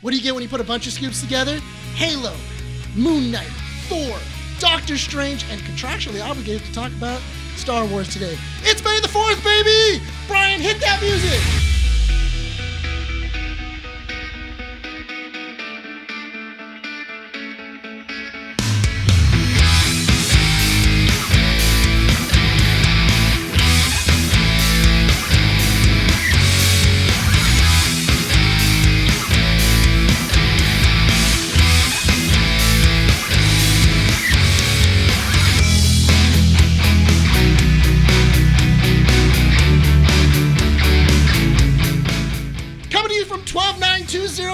What do you get when you put a bunch of scoops together? Halo, Moon Knight, Thor, Doctor Strange, and contractually obligated to talk about Star Wars today. It's May the 4th, baby! Bryan, hit that music!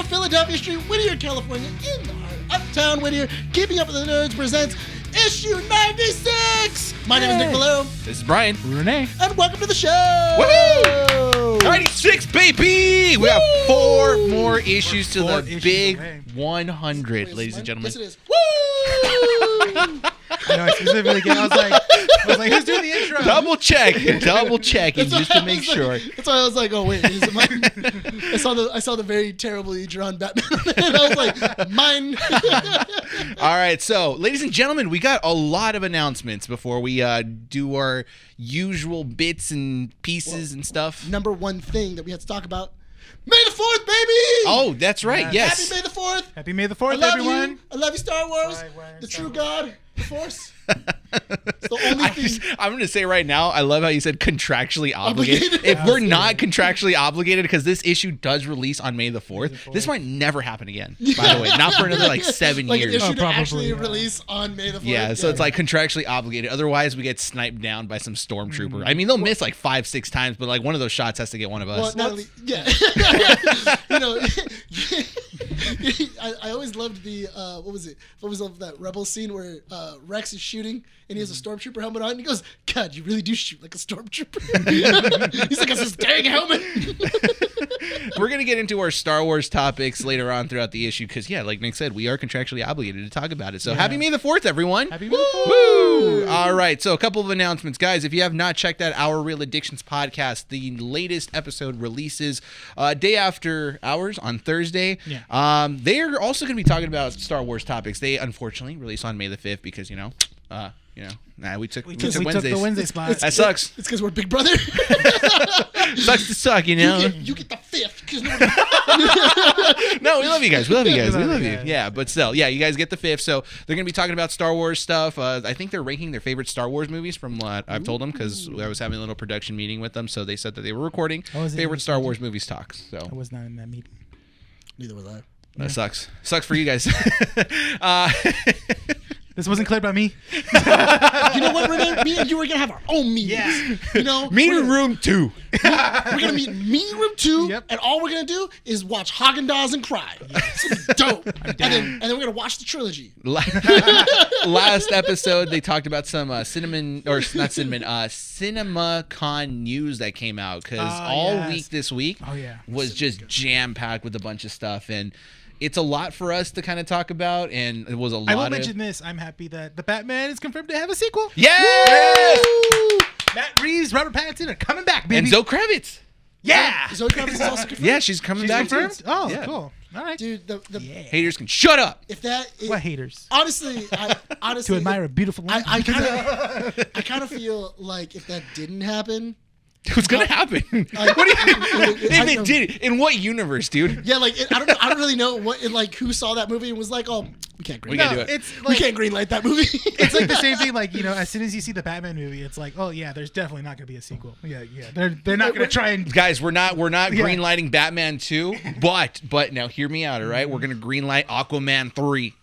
Philadelphia Street, Whittier, California, in the heart of Uptown Whittier. Keeping Up with the Nerds presents issue 96. My name is Nick Valero. This is Bryan. Rene. And welcome to the show. Woohoo! 96, baby! We have 4 more issues to the big away. 100, ladies and gentlemen. Yes, it is. Woo! I know, I specifically I was like, who's doing the intro? Double checking just to make sure. That's why I was like, oh wait, is it mine? I saw the very terribly drawn Batman, and I was like, mine. All right, so ladies and gentlemen, we got a lot of announcements before we do our usual bits and pieces and stuff. Number one thing that we had to talk about. May the 4th, baby! Oh, that's right. Yes. Happy May the 4th. Happy May the 4th, I love everyone. you. I love you, Star Wars. The true God, the Force. It's the only thing. I'm going to say right now, I love how you said contractually obligated. Obligated? If we're not contractually obligated, because this issue does release on May the 4th, this might never happen again, by the way. Not for another 7 like years. Like an issue to probably, actually release on May the 4th. Yeah, so it's like contractually obligated. Otherwise, we get sniped down by some stormtrooper. I mean, they'll miss 5-6 times, but one of those shots has to get one of us. Well, yeah. I always loved the what was that Rebel scene where Rex is shooting and he has a stormtrooper helmet on and he goes, God, you really do shoot like a stormtrooper. He's like, it's this dang helmet. We're going to get into our Star Wars topics later on throughout the issue because, yeah, like Nick said, we are contractually obligated to talk about it. So happy May the 4th, everyone. Happy May the 4th. Woo! All right, so a couple of announcements. Guys, if you have not checked out Our Real Addictions podcast, the latest episode releases day after ours on Thursday. Yeah. They're also going to be talking about Star Wars topics. They unfortunately release on May the 5th because, we took Wednesdays. the Wednesday spot. That sucks. It's because we're Big Brother. Sucks to suck, You get the 5th. 'Cause No, we love you guys. We love you. guys. Yeah, but still, you guys get the 5th. So they're going to be talking about Star Wars stuff. I think they're ranking their favorite Star Wars movies from what I've told them because I was having a little production meeting with them. So they said that they were recording favorite Star Wars movies talks. So I was not in that meeting. Neither was I. That sucks. Sucks for you guys. This wasn't cleared by me. You know what, Rene? Me and you are going to have our own meetings. Yeah. Meeting room 2. We're going to meet in meeting room 2, Yep. and all we're going to do is watch Haagen-Dazs and cry. It's dope. And then we're going to watch the trilogy. Last episode, they talked about some CinemaCon news that came out because week this week was just jam-packed with a bunch of stuff. And it's a lot for us to kind of talk about, and it was a lot. I will mention this. I'm happy that the Batman is confirmed to have a sequel. Yes! Matt Reeves, Robert Pattinson are coming back, baby. And Zoe Kravitz. Yeah. Zoe Kravitz is also confirmed? Yeah, she's coming back. confirmed? too. Oh, Yeah. cool. All right. Dude, the Haters can shut up. if that... What haters? Honestly, To admire a beautiful woman. I kind of feel like if that didn't happen... What's gonna happen? What do you? If it did, in what universe, dude? Yeah, like I don't know. I don't really know who saw that movie and was like, "Oh, we can't greenlight. We can't do it. It's We like, can't greenlight that movie." it's like the same thing. Like, as soon as you see the Batman movie, it's like, oh yeah, there's definitely not gonna be a sequel. Yeah. They're not gonna try and. Guys, we're not greenlighting Batman 2, but now hear me out, all right? We're gonna greenlight Aquaman 3.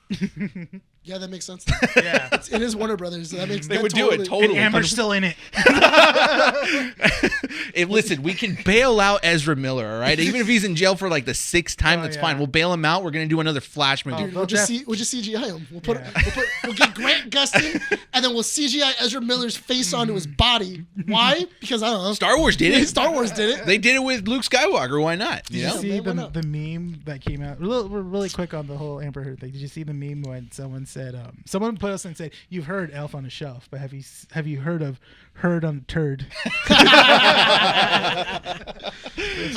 Yeah, that makes sense. Yeah. It is Warner Brothers, so that makes. They that would totally, do it totally. And Amber's still in it. Listen, we can bail out Ezra Miller, all right? Even if he's in jail for the 6th time, that's fine. We'll bail him out. We're gonna do another Flash movie. Dude, we'll just CGI him. We'll get Grant Gustin, and then we'll CGI Ezra Miller's face onto his body. Why? Because I don't know. Star Wars did it. Star Wars did it. They did it with Luke Skywalker. Why not? Did you see the meme that came out? We're really quick on the whole Amber Heard thing. Did you see the meme when someone said said, someone put us and said, "You've heard Elf on the Shelf, but have you heard of Herd on the Turd?"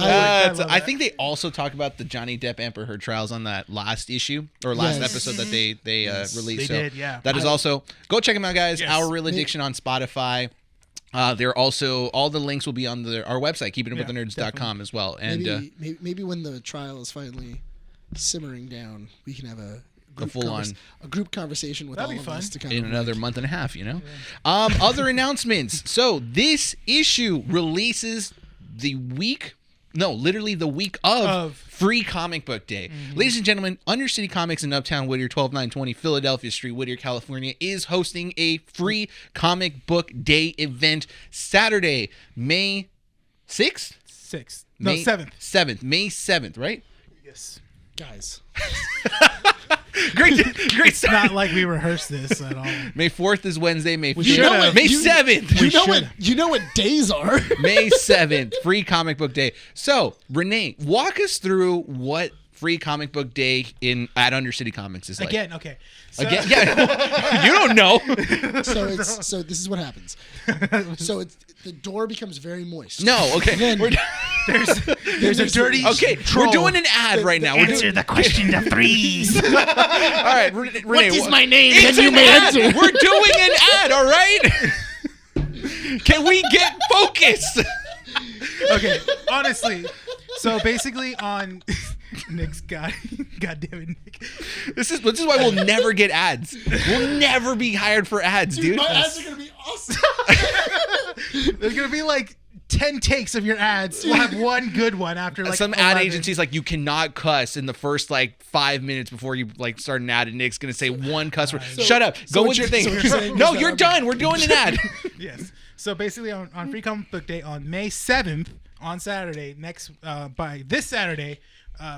I think they also talked about the Johnny Depp Amber Heard trials on that last issue or last episode that they released. They did, yeah. That is also go check them out, guys. Yes. Our Real Addiction on Spotify. They're also all the links will be on our website, keepingitwiththenerds.com as well. And maybe when the trial is finally simmering down, we can have a group conversation with That'd all be of us fun. to kind in of another month and a half, Other announcements. So this issue releases literally the week of Free Comic Book Day. Ladies and gentlemen, Undercity Comics in Uptown Whittier, 12920 Philadelphia Street, Whittier, California, is hosting a Free Comic Book Day event Saturday, May 6th? 6th. No, 7th. 7th. May 7th, right? Yes. guys. Great It's not like we rehearsed this at all. May 4th is Wednesday. May 5th. should have. May 7th. You know what days are. May 7th, Free Comic Book Day. So, Rene, walk us through what Free Comic Book Day at Undercity Comics is like. Again, okay. So, Again, yeah. You don't know. So this is what happens. So the door becomes very moist. No, okay. There's a dirty Okay, troll. we're doing an ad right now. Answer the question to threes. All right, Rene. What is my name? It's Then you an may ad. enter. We're doing an ad, all right? Can we get focused? Okay, honestly. So basically on Nick's God damn it, Nick. This is why we'll never get ads. We'll never be hired for ads, dude. My ads are gonna be awesome. There's gonna be like 10 takes of your ads. We'll have one good one after like some 11. ad agencies like you cannot cuss in the first like 5 minutes before you like start an ad, and Nick's gonna say one cuss word. Shut up. Go with your thing. so what you're saying No, is that you're I'm- done. We're doing an ad. Yes. So basically on Free Comic Book Day on May 7th on Saturday, by this Saturday,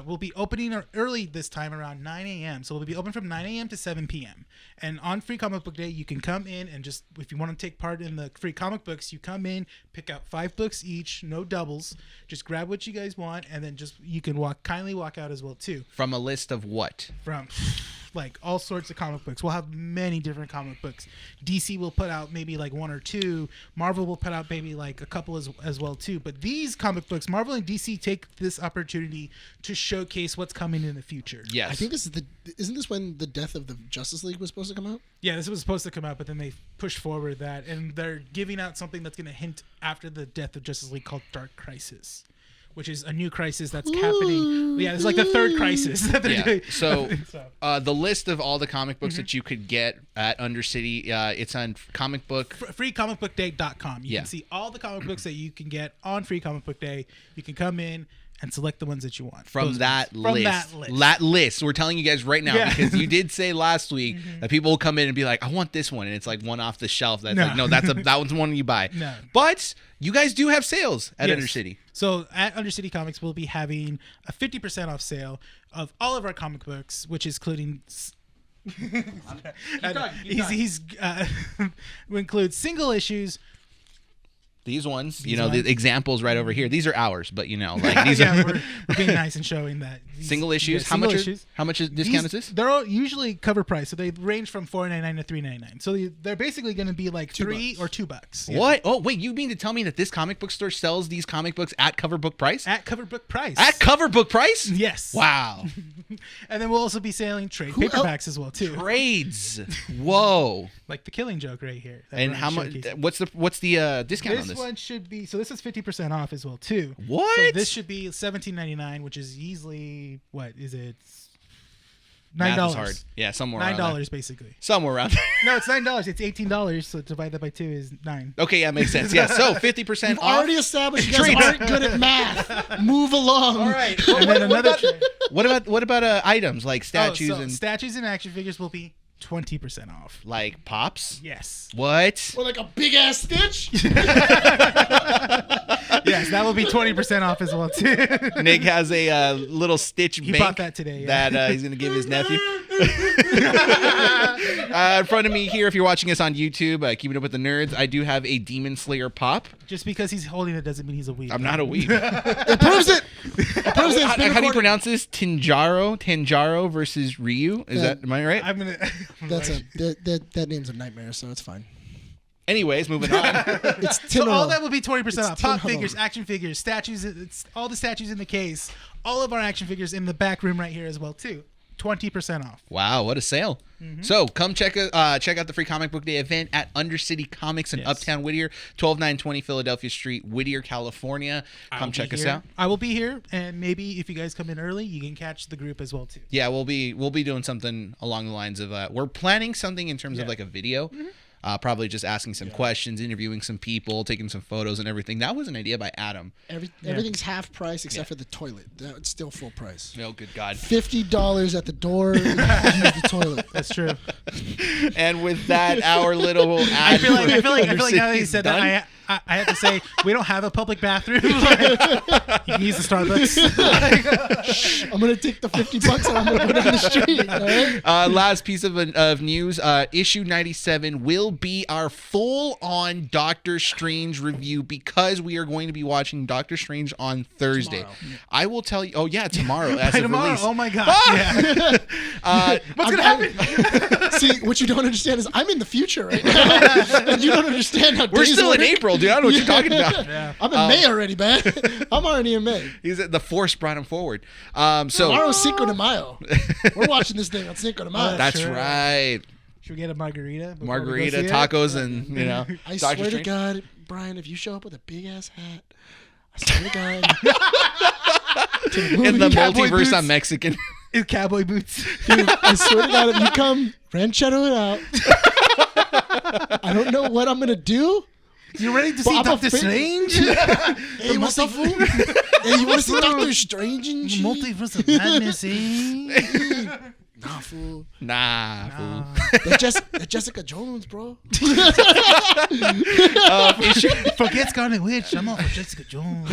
we'll be opening early this time around 9 a.m. So we'll be open from 9 a.m. to 7 p.m. And on Free Comic Book Day, you can come in and just, if you want to take part in the free comic books, you come in, pick out 5 books each, no doubles. Just grab what you guys want, and then you can kindly walk out as well too. From a list of what? From like all sorts of comic books. We'll have many different comic books. DC will put out maybe like 1 or 2. Marvel will put out maybe like a couple as well too. But these comic books, Marvel and DC take this opportunity to showcase what's coming in the future. Yes. I think isn't this when the death of the Justice League was supposed to come out? Yeah, this was supposed to come out, but then they pushed forward that, and they're giving out something that's going to hint after the death of Justice League called Dark Crisis, which is a new crisis that's happening. Yeah, it's like the third crisis that they're doing. So the list of all the comic books that you could get at Undercity, it's on comic book. freecomicbookday.com. You Yeah. can see all the comic books that you can get on Free Comic Book Day. You can come in and select the ones that you want. From that list. That list. We're telling you guys right now because you did say last week that people will come in and be like, I want this one. And it's like one off the shelf. That's No. like, no, that one's one you buy. No. But you guys do have sales at Yes. Undercity. So at Undercity Comics, we'll be having a 50% off sale of all of our comic books, which is including... we include single issues. These ones, the examples right over here. These are ours, but like these Yeah, are we're being nice and showing that single issues. Yeah, How single much? issues. How much is discount is this? They're all usually cover price, so they range from $4.99 to $3.99. So they're basically going to be like $3 or $2. Yeah. What? Oh, wait! You mean to tell me that this comic book store sells these comic books at cover book price? At cover book price. At cover book price? Yes. Wow. And then we'll also be selling trade paperbacks as well too, Trades. Whoa. like the Killing Joke right here. that And we're how much? showcasing. What's the discount on This this? one should be, so this is 50% off as well too. What? So this should be $17.99, which is easily, what is it? Math $9. is hard. Yeah, somewhere around $9 there. basically. Somewhere around there. No, it's $9. It's $18. So divide that by 2 is 9. Okay, yeah, makes sense. Yeah, so 50% We've off. already established you guys Treats. aren't good at math. Move along. All right. And then another trade. What about items like statues Oh, so and statues and action figures will be 20% off. like pops? Yes. What? Or like a big ass Stitch. Yes, that will be 20% off as well too. Nick has a little Stitch He bank bought that today, yeah. that he's gonna give his nephew. In front of me here, if you're watching us on YouTube, Keeping Up with the Nerds, I do have a Demon Slayer pop. Just because he's holding it doesn't mean he's a weeb. I'm not a weeb. It proves it. It proves it. How do you pronounce this? Tanjaro versus Ryu? Am I right? I'm gonna. That name's a nightmare, so it's fine. Anyways, moving on. It's So all Tinaro. that will be 20% off. Pop Tinaro. figures, action figures, statues. It's all the statues in the case. All of our action figures in the back room right here as well too. 20% off. Wow, what a sale. So come check out the free comic book day event at Undercity Comics in Uptown Whittier, 12920 Philadelphia Street, Whittier, California. Come check us out. I will be here, and maybe if you guys come in early, you can catch the group as well too. Yeah, we'll be doing something along the lines of we're planning something in terms of like a video. Probably just asking some questions, interviewing some people, taking some photos and everything. That was an idea by Adam. Everything's half price except for the toilet. It's still full price. Oh, good God. $50 at the door. Use the toilet. That's true. And with that, our little ad I feel like now that you is said done. that, I have to say we don't have a public bathroom. Like, you can use the Starbucks. I'm gonna take the $50 and I'm gonna put it on the street. All right? Last piece of news: issue 97 will be our full-on Doctor Strange review because we are going to be watching Doctor Strange on Thursday. Tomorrow. I will tell you. Oh yeah, tomorrow. As of Tomorrow. release. Oh my God. Yeah. What's gonna happen? See, what you don't understand is I'm in the future right now, and you don't understand how We're days still in work. April, dude. I don't know what you're talking about. Yeah. I'm in May already, man. I'm already in May. The Force brought him forward. So Tomorrow's Cinco de Mayo. We're watching this thing on Cinco de Mayo. that's Sure. right. Should we get a margarita? before we go Margarita, see it? tacos, and I Doctor swear Strange. to God, Brian, if you show up with a big ass hat, I swear to God. to the In the movie, Cowboy multiverse, boots. I'm Mexican. In cowboy boots. dude, I swear to God, if you come ranchero it out, I don't know what I'm gonna do. You ready to But see I'm Doctor afraid- Strange? Hey, what's up, fool? Hey, you want to see Doctor Strange and shit? Multiverse of Madness, eh? Nah, fool. Nah, fool. That's Jessica Jones, bro. Forget Scarlet Witch. I'm off for Jessica Jones.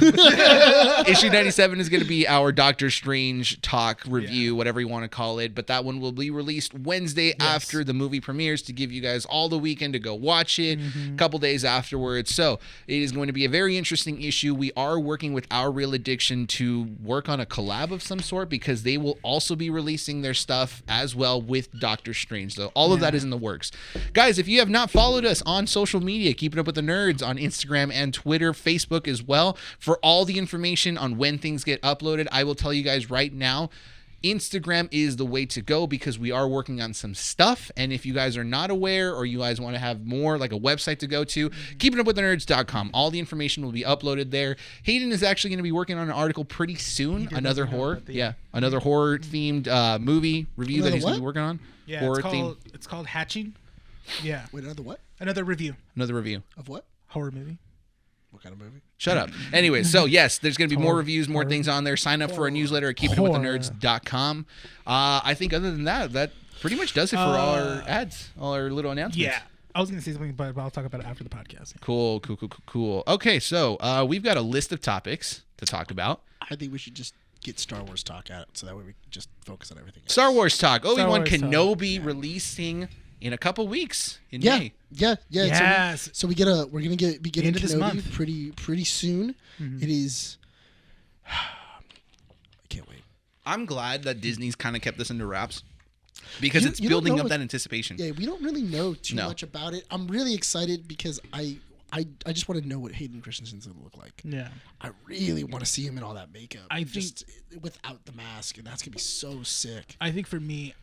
Issue 97 is going to be our Doctor Strange talk review, whatever you want to call it. But that one will be released Wednesday after the movie premieres to give you guys all the weekend to go watch it, a couple days afterwards. So it is going to be a very interesting issue. We are working with Our Real Addiction to work on a collab of some sort because they will also be releasing their stuff as well with Doctor Strange. So all of that is in the works. Guys, if you have not followed us on social media, Keeping Up with the Nerds on Instagram and Twitter, Facebook as well, for all the information on when things get uploaded, I will tell you guys right now, Instagram is the way to go because we are working on some stuff. And if you guys are not aware or you guys want to have more like a website to go to, keepingupwiththenerds.com. All the information will be uploaded there. Hayden is actually going to be working on an article pretty soon. Another horror. Another horror themed movie review that he's going to be working on. Yeah, Horror it's called Hatching. Yeah. Wait, another what? Another review. Another review. Of what? Horror movie. What kind of movie? Shut up. Anyway, so yes, there's going to be more reviews, more things on there. Sign up for our newsletter at keepingupwiththenerds.com. I think other than that, that pretty much does it for all our ads, all our little announcements. Yeah. I was going to say something, but I'll talk about it after the podcast. Cool. Okay, so we've got a list of topics to talk about. I think we should just get Star Wars talk out so that way we can just focus on everything else. Star Wars talk. Obi-Wan Wars talk. Kenobi releasing in a couple weeks in May. Yeah. Yes. So we're gonna be getting End of this Kenobi month. pretty soon. It is. I can't wait. I'm glad that Disney's kind of kept this under wraps because it's You don't building know up what- that anticipation. Yeah, we don't really know too No. much about it. I'm really excited because I just want to know what Hayden Christensen's gonna look like. Yeah. I really want to see him in all that makeup. I think- just without the mask, and that's gonna be so sick. I think for me,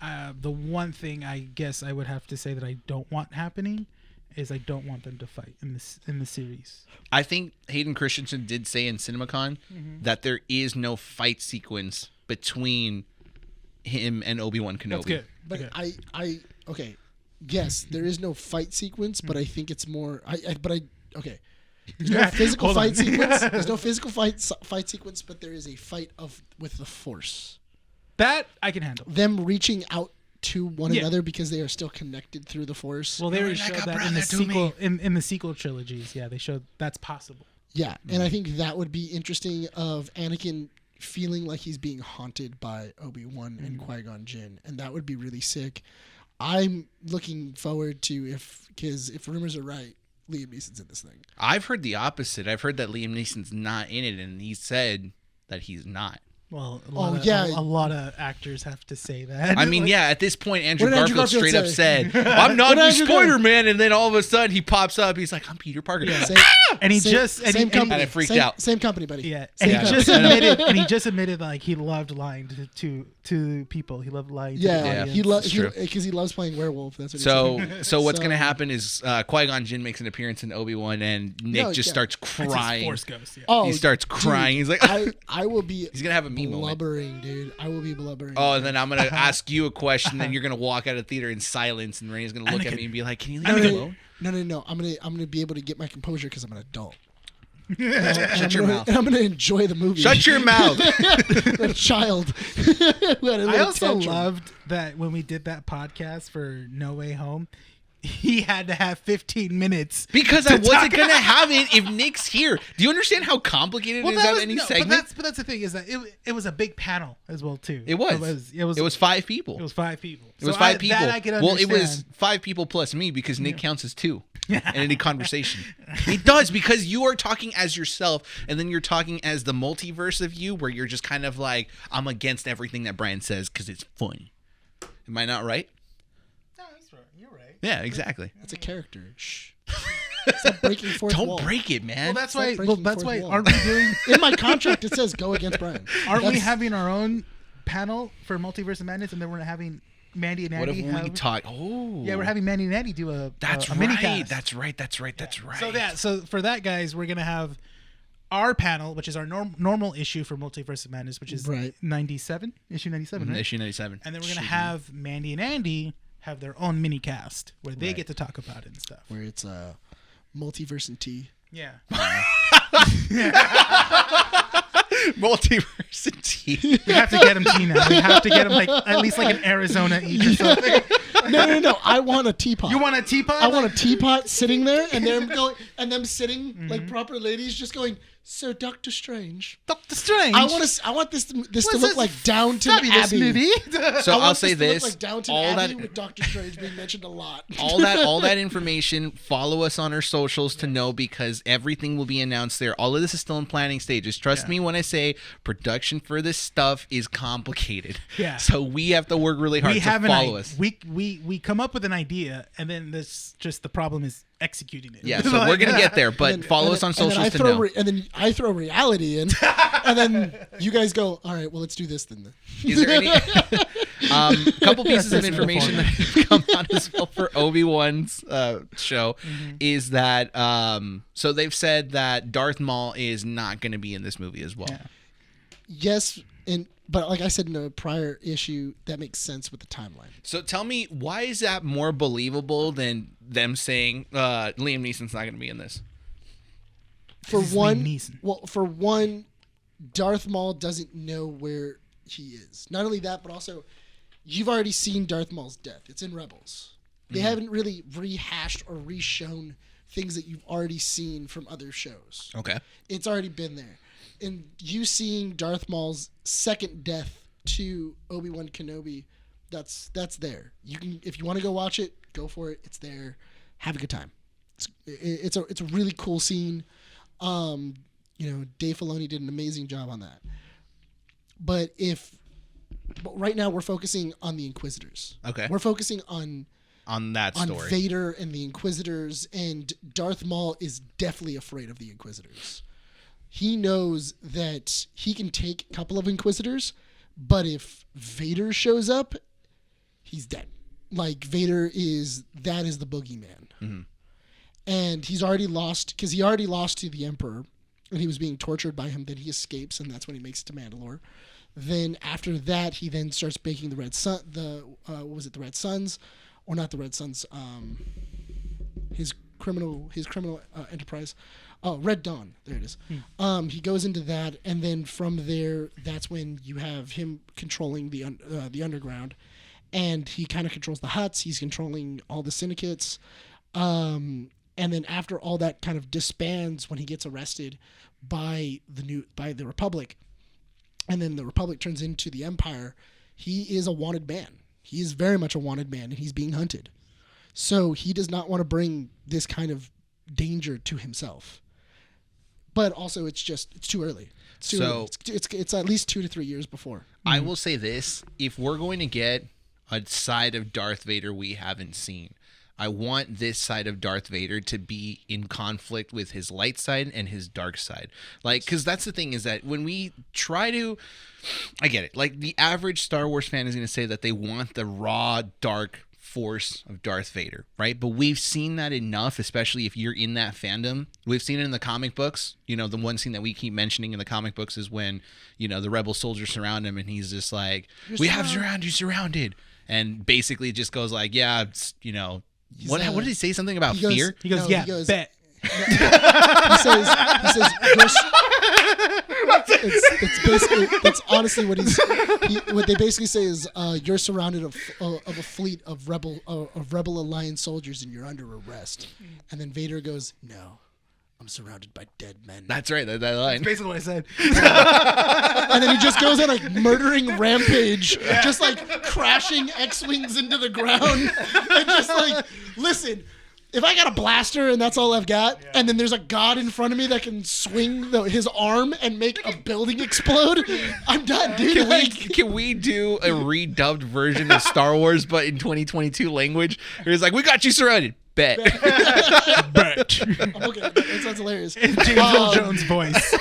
the one thing I guess I would have to say that I don't want happening is I don't want them to fight in the series. I think Hayden Christensen did say in CinemaCon that there is no fight sequence between him and Obi-Wan Kenobi. That's good. But Okay. okay. Yes, there is no fight sequence, but I think it's more. Okay. There's no physical Hold on. fight sequence. There's no physical fight sequence, but there is a fight with the Force. That I can handle. Them reaching out to one Yeah. another because they are still connected through the Force. Well, they already like showed a that in brother the to sequel in the sequel trilogies. Yeah, they showed that's possible. Yeah, and I think that would be interesting of Anakin feeling like he's being haunted by Obi-Wan and Qui-Gon Jinn, and that would be really sick. I'm looking forward to because if rumors are right, Liam Neeson's in this thing. I've heard the opposite. I've heard that Liam Neeson's not in it, and he said that he's not. Well, a lot of actors have to say that. I mean, yeah, at this point, Andrew What did Andrew Garfield Garfield straight say? up said, I'm not Andrew Spider-Man, and then all of a sudden he pops up. He's like, I'm Peter Parker. Yeah. and he Same- just and, same he, company. And I freaked same, out. Same company, buddy. yeah, Same and he company. just admitted like he loved lying to people. He loved lying. To the Yeah, audience. because he loves playing werewolf. That's what So, he said. so what's going to happen is Qui-Gon Jinn makes an appearance in Obi-Wan, and Nick just starts That's his crying. Force Ghost. Yeah. Oh, He starts crying. dude, He's like, I will be. he's going to have a me moment. blubbering, dude. I will be blubbering. Oh, and then I'm going to ask you a question, then you're going to walk out of the theater in silence, and Rene's going to look at me and be like, can you leave me alone? No. I'm gonna be able to get my composure because I'm an adult. Shut your mouth. And I'm gonna enjoy the movie. Shut your mouth. A child. Who had a I little also tantrum. loved that when we did that podcast for No Way Home, he had to have 15 minutes. Because I wasn't going to have it if Nick's here. Do you understand how complicated it is to have any segment? But that's the thing is that it was a big panel as well too. It was. It was 5 people. It was 5 people. It was So 5 people. That I could Well, it was understand. 5 people plus me because Nick counts as 2 in any conversation. It does because you are talking as yourself, and then you're talking as the multiverse of you, where you're just kind of like, I'm against everything that Bryan says because it's funny. Am I not right? No, that's right. You're right. Yeah, exactly. That's a character. Shh. Stop breaking fourth Don't wall. break it, man. Well, that's Stop why. breaking Well, that's fourth why. wall. Aren't we doing? In my contract, it says go against Bryan. Aren't we That's- having our own panel for Multiverse of Madness, and then we're having Mandy and what Andy if we have? talk? Oh, Yeah, we're having Mandy and Andy do a That's a right. mini cast. That's right. That's right. That's right. So for that, guys, we're gonna have our panel, which is our normal issue for Multiverse of Madness, which is Right. 97, issue 97, right? Issue 97. And then we're gonna have Mandy and Andy have their own mini cast where they Right. get to talk about it and stuff. Where it's multiverse and tea. Yeah. Multiversity. We have to get them tea now. We have to get them like at least like an Arizona each or something. No. I want a teapot. You want a teapot? I want a teapot sitting there, and them sitting like proper ladies, just going. So Doctor Strange. Doctor Strange. I want this to What's look this like Downton fabulous Abbey. movie? So I I'll want say this to look this: like Downton all Abbey that, with Doctor Strange being mentioned a lot. all that information. Follow us on our socials to know because everything will be announced there. All of this is still in planning stages. Trust me when I say production for this stuff is complicated. Yeah. So we have to work really hard We to have follow us. We come up with an idea, and then this just the problem is executing it. Yeah. So we're gonna get there, but And then- follow and us on then- and then socials to I throw know. and then I throw reality in, and then you guys go, all right, well, let's do this then. Is there any couple pieces of That's information that have come out as well for Obi-Wan's show is that so they've said that Darth Maul is not going to be in this movie as well. Yeah. Yes, but like I said in a prior issue, that makes sense with the timeline. So tell me, why is that more believable than them saying Liam Neeson's not going to be in this? For This is one, Liam Neeson. for one, Darth Maul doesn't know where he is. Not only that, but also you've already seen Darth Maul's death. It's in Rebels. They haven't really rehashed or reshown things that you've already seen from other shows. Okay. It's already been there. And you seeing Darth Maul's second death to Obi-Wan Kenobi, that's there. You can, if you want to go watch it, go for it. It's there. Have a good time. It's a really cool scene. Dave Filoni did an amazing job on that. But right now we're focusing on the Inquisitors. Okay. We're focusing on That story. Vader and the Inquisitors, and Darth Maul is definitely afraid of the Inquisitors. He knows that he can take a couple of Inquisitors, but if Vader shows up, he's dead. Like that is the boogeyman. Mm-hmm. And he's already lost because he already lost to the Emperor, and he was being tortured by him. Then he escapes, and that's when he makes it to Mandalore. Then after that, he then starts baking the Red Sun. The Red Suns, or not the Red Suns? His criminal enterprise. Oh, Red Dawn. There it is. He goes into that, and then from there, that's when you have him controlling the underground, and he kind of controls the Hutts. He's controlling all the syndicates. And then after all that kind of disbands when he gets arrested by the Republic, and then the Republic turns into the Empire, he is a wanted man. He is very much a wanted man, and he's being hunted. So he does not want to bring this kind of danger to himself. But also, it's too early. It's too early. It's at least 2 to 3 years before. I will say this: if we're going to get a side of Darth Vader we haven't seen, I want this side of Darth Vader to be in conflict with his light side and his dark side. Like, because that's the thing, is that when we try to, I get it. Like, the average Star Wars fan is going to say that they want the raw, dark force of Darth Vader, right? But we've seen that enough, especially if you're in that fandom. We've seen it in the comic books. You know, the one scene that we keep mentioning in the comic books is when, you know, the rebel soldiers surround him and he's just like, "We have you surrounded." And basically it just goes like, yeah, it's, you know, what did he say? Something about fear? He goes, bet. He says, it's basically, that's honestly what what they basically say is, you're surrounded of a fleet of rebel alliance soldiers and you're under arrest. And then Vader goes, "No, I'm surrounded by dead men." That's right, that line. That's basically what I said. And then he just goes on a murdering rampage, just like crashing X-Wings into the ground. And just like, listen, if I got a blaster and that's all I've got, and then there's a god in front of me that can swing his arm and make a building explode, I'm done, dude. Can we do a redubbed version of Star Wars, but in 2022 language? It's like, "We got you surrounded. Bet." Bet. Okay, that sounds hilarious. James Earl Jones' voice.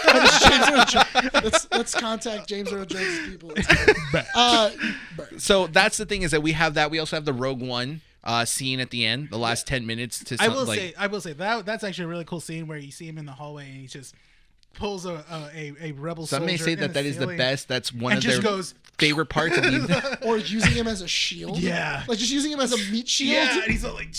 Let's contact James Earl Jones' people. So that's the thing, is that we have that. We also have the Rogue One scene at the end, the last 10 minutes. I will say that's actually a really cool scene where you see him in the hallway and he just pulls a rebel soldier. Some may say that is the best. That's one of their favorite parts of the or using him as a shield. Yeah, like just using him as a meat shield. Yeah, and he's all like.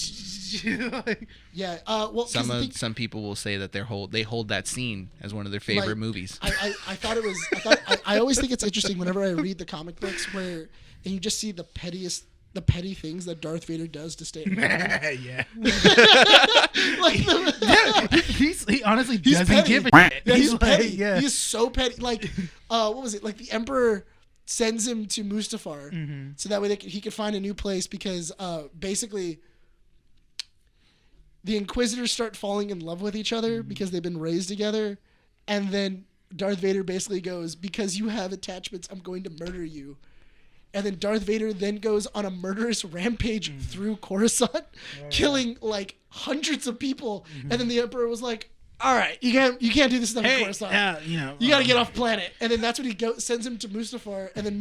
Yeah. Well, some people will say that they hold that scene as one of their favorite movies. I thought it was. I always think it's interesting whenever I read the comic books and you just see the petty things that Darth Vader does to stay. Yeah. He honestly he's doesn't petty. give a shit. Yeah, he's petty. Like, yeah. He's so petty. Like, what was it? Like the Emperor sends him to Mustafar so that way he could find a new place because basically the Inquisitors start falling in love with each other because they've been raised together, and then Darth Vader basically goes, "Because you have attachments, I'm going to murder you." And then Darth Vader then goes on a murderous rampage through Coruscant, killing like hundreds of people. And then the Emperor was like, "All right, you can't do this stuff in Coruscant. You got to get off planet." And then that's when he sends him to Mustafar. And then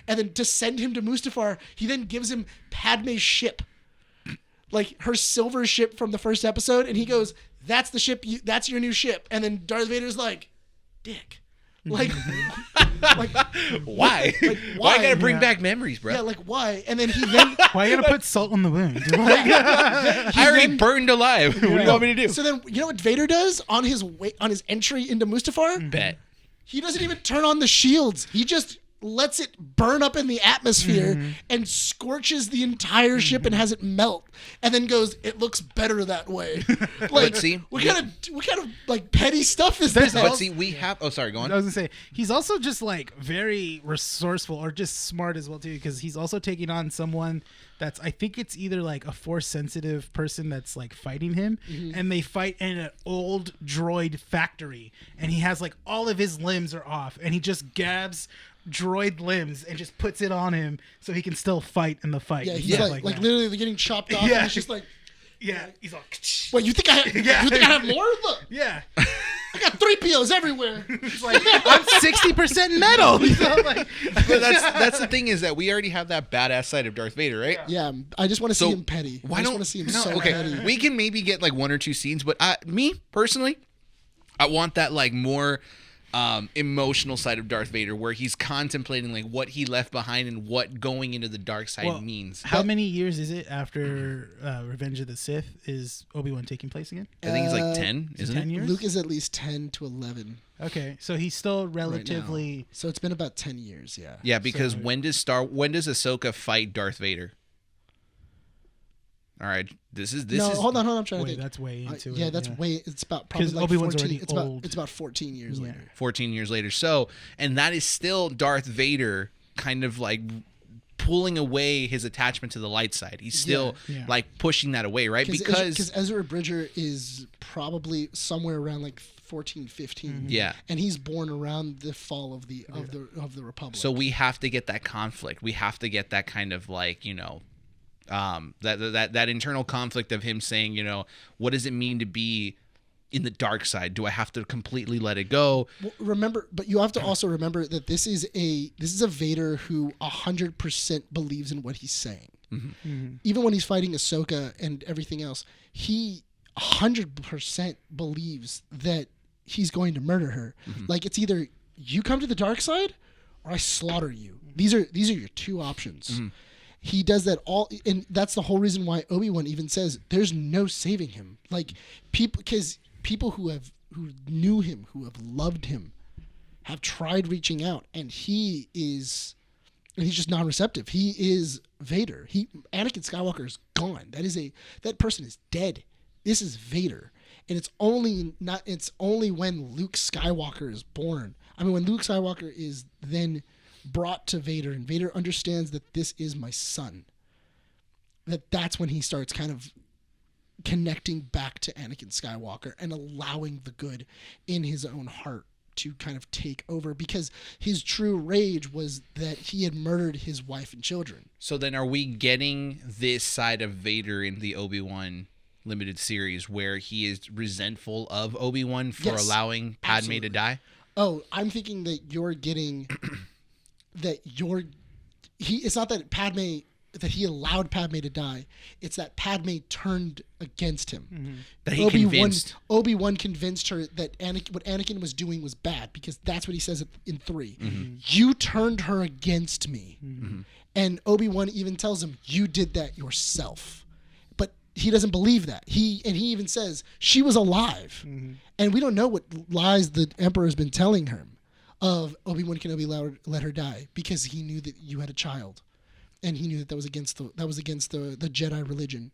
and then to send him to Mustafar, he then gives him Padme's ship, like her silver ship from the first episode. And he goes, "That's the ship. That's your new ship." And then Darth Vader's like, "Dick." Like why? Why I gotta bring back memories, bro? Yeah, like why? And then why you gotta put salt on the wound? Like, I already burned alive. What do you want me to do? So then, you know what Vader does on his entry into Mustafar? Bet. He doesn't even turn on the shields. He just lets it burn up in the atmosphere and scorches the entire ship and has it melt, and then goes, "It looks better that way." Like, see, what kind of like petty stuff is this? But see, we have. Oh, sorry, go on. I was gonna say he's also just like very resourceful or just smart as well too, because he's also taking on someone that's, I think it's either like a force sensitive person that's like fighting him, and they fight in an old droid factory, and he has like all of his limbs are off, and he just grabs droid limbs and just puts it on him so he can still fight in the fight. Yeah, he's like literally getting chopped off. Yeah, and it's just like, he's like, "Wait, you think I have more? Look, yeah, I got 3POs everywhere." He's like, "I'm 60% metal." So like, but that's the thing, is that we already have that badass side of Darth Vader, right? Yeah, I just want to see him petty. I just want to see him petty. We can maybe get like 1 or 2 scenes, but me personally, I want that like more emotional side of Darth Vader, where he's contemplating like what he left behind and what going into the dark side means. How many years is it after Revenge of the Sith is Obi-Wan taking place again? I think it's like 10, isn't 10 it? years? Luke is at least 10 to 11. Okay, so he's still relatively. Right, so it's been about 10 years, yeah. Yeah, because when does Ahsoka fight Darth Vader? All right, this is hold on. I'm trying to Wait, think. that's way into it. Yeah, that's way. It's about probably 'Cause like Obi-Wan's 14. already old. It's about 14 years later. 14 years later. So, and that is still Darth Vader kind of like pulling away his attachment to the light side. He's still like pushing that away, right? Because Ezra Bridger is probably somewhere around like 14, 15. Yeah. And he's born around the fall of the Republic. So we have to get that conflict. We have to get that kind of like, you know, that internal conflict of him saying, you know, what does it mean to be in the dark side? Do I have to completely let it go? Well, remember, but you have to also remember that this is a Vader who 100% believes in what he's saying. Even when he's fighting Ahsoka and everything else, he 100% believes that he's going to murder her. Like, it's either you come to the dark side or I slaughter you. These are your two options. He does that all, and that's the whole reason why Obi-Wan even says there's no saving him. Like, people who knew him, who have loved him, have tried reaching out, and he's just non-receptive. He is Vader. Anakin Skywalker is gone. That person is dead. This is Vader. And it's only when Luke Skywalker is born. I mean, when Luke Skywalker is then brought to Vader, and Vader understands that this is my son, that's when he starts kind of connecting back to Anakin Skywalker and allowing the good in his own heart to kind of take over, because his true rage was that he had murdered his wife and children. So then are we getting this side of Vader in the Obi-Wan limited series where he is resentful of Obi-Wan for allowing Padme to die? Oh, I'm thinking that you're getting it's not that he allowed Padme to die. It's that Padme turned against him. That he convinced. Obi-Wan convinced her that what Anakin was doing was bad, because that's what he says in 3. You turned her against me. And Obi-Wan even tells him, you did that yourself. But he doesn't believe that. He even says, she was alive. And we don't know what lies the Emperor's been telling her of Obi-Wan Kenobi let her die, because he knew that you had a child. And he knew that was against the Jedi religion.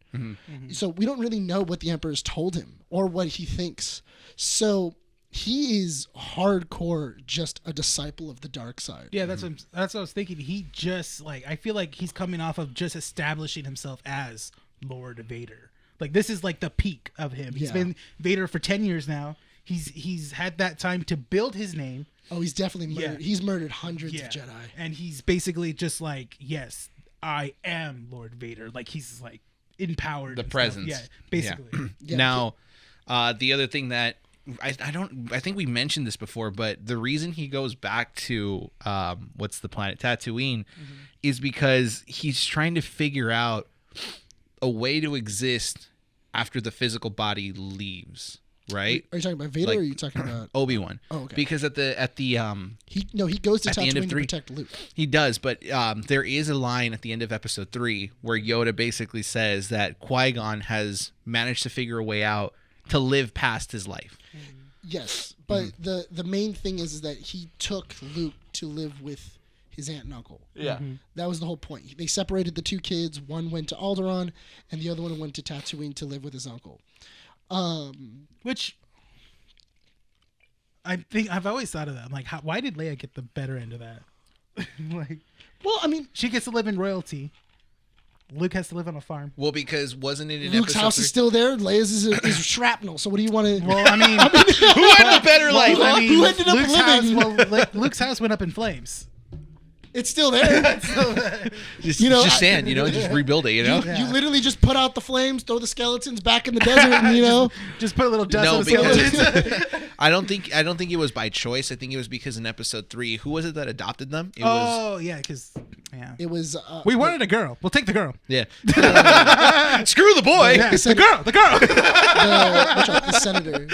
So we don't really know what the Emperor's told him or what he thinks. So he is hardcore just a disciple of the dark side. Yeah, that's what I was thinking. He just, like, I feel like he's coming off of just establishing himself as Lord Vader. Like, this is like the peak of him. He's been Vader for 10 years now. He's had that time to build his name. Oh, he's definitely murdered. He's murdered hundreds of Jedi. And he's basically just like, yes, I am Lord Vader. Like, he's like empowered. The presence. Yeah, basically. Now, the other thing that I think we mentioned this before, but the reason he goes back to what's the planet, Tatooine, is because he's trying to figure out a way to exist after the physical body leaves. Right? Are you talking about Vader, or are you talking about Obi-Wan? Oh, okay. Because he goes to Tatooine to protect Luke. He does, but there is a line at the end of Episode 3 where Yoda basically says that Qui-Gon has managed to figure a way out to live past his life. Yes, but the main thing is that he took Luke to live with his aunt and uncle. Yeah. That was the whole point. They separated the two kids. One went to Alderaan, and the other one went to Tatooine to live with his uncle. Which I think I've always thought of that. I'm like, why did Leia get the better end of that? Like, well, I mean, she gets to live in royalty. Luke has to live on a farm. Well, because wasn't it in Luke's Episode house 3? is still there. Leia's is shrapnel. So what do you want to? Well, I mean, Who had a better life? who ended up living? Luke's house went up in flames. It's still there. Just sand, just rebuild it, You literally just put out the flames, throw the skeletons back in the desert, and just put a little dust on the skeletons. I don't think it was by choice. I think it was because in Episode 3, who was it that adopted them? It it was. We wanted a girl. We'll take the girl. Yeah. Screw the boy. Yeah, the girl. The senator.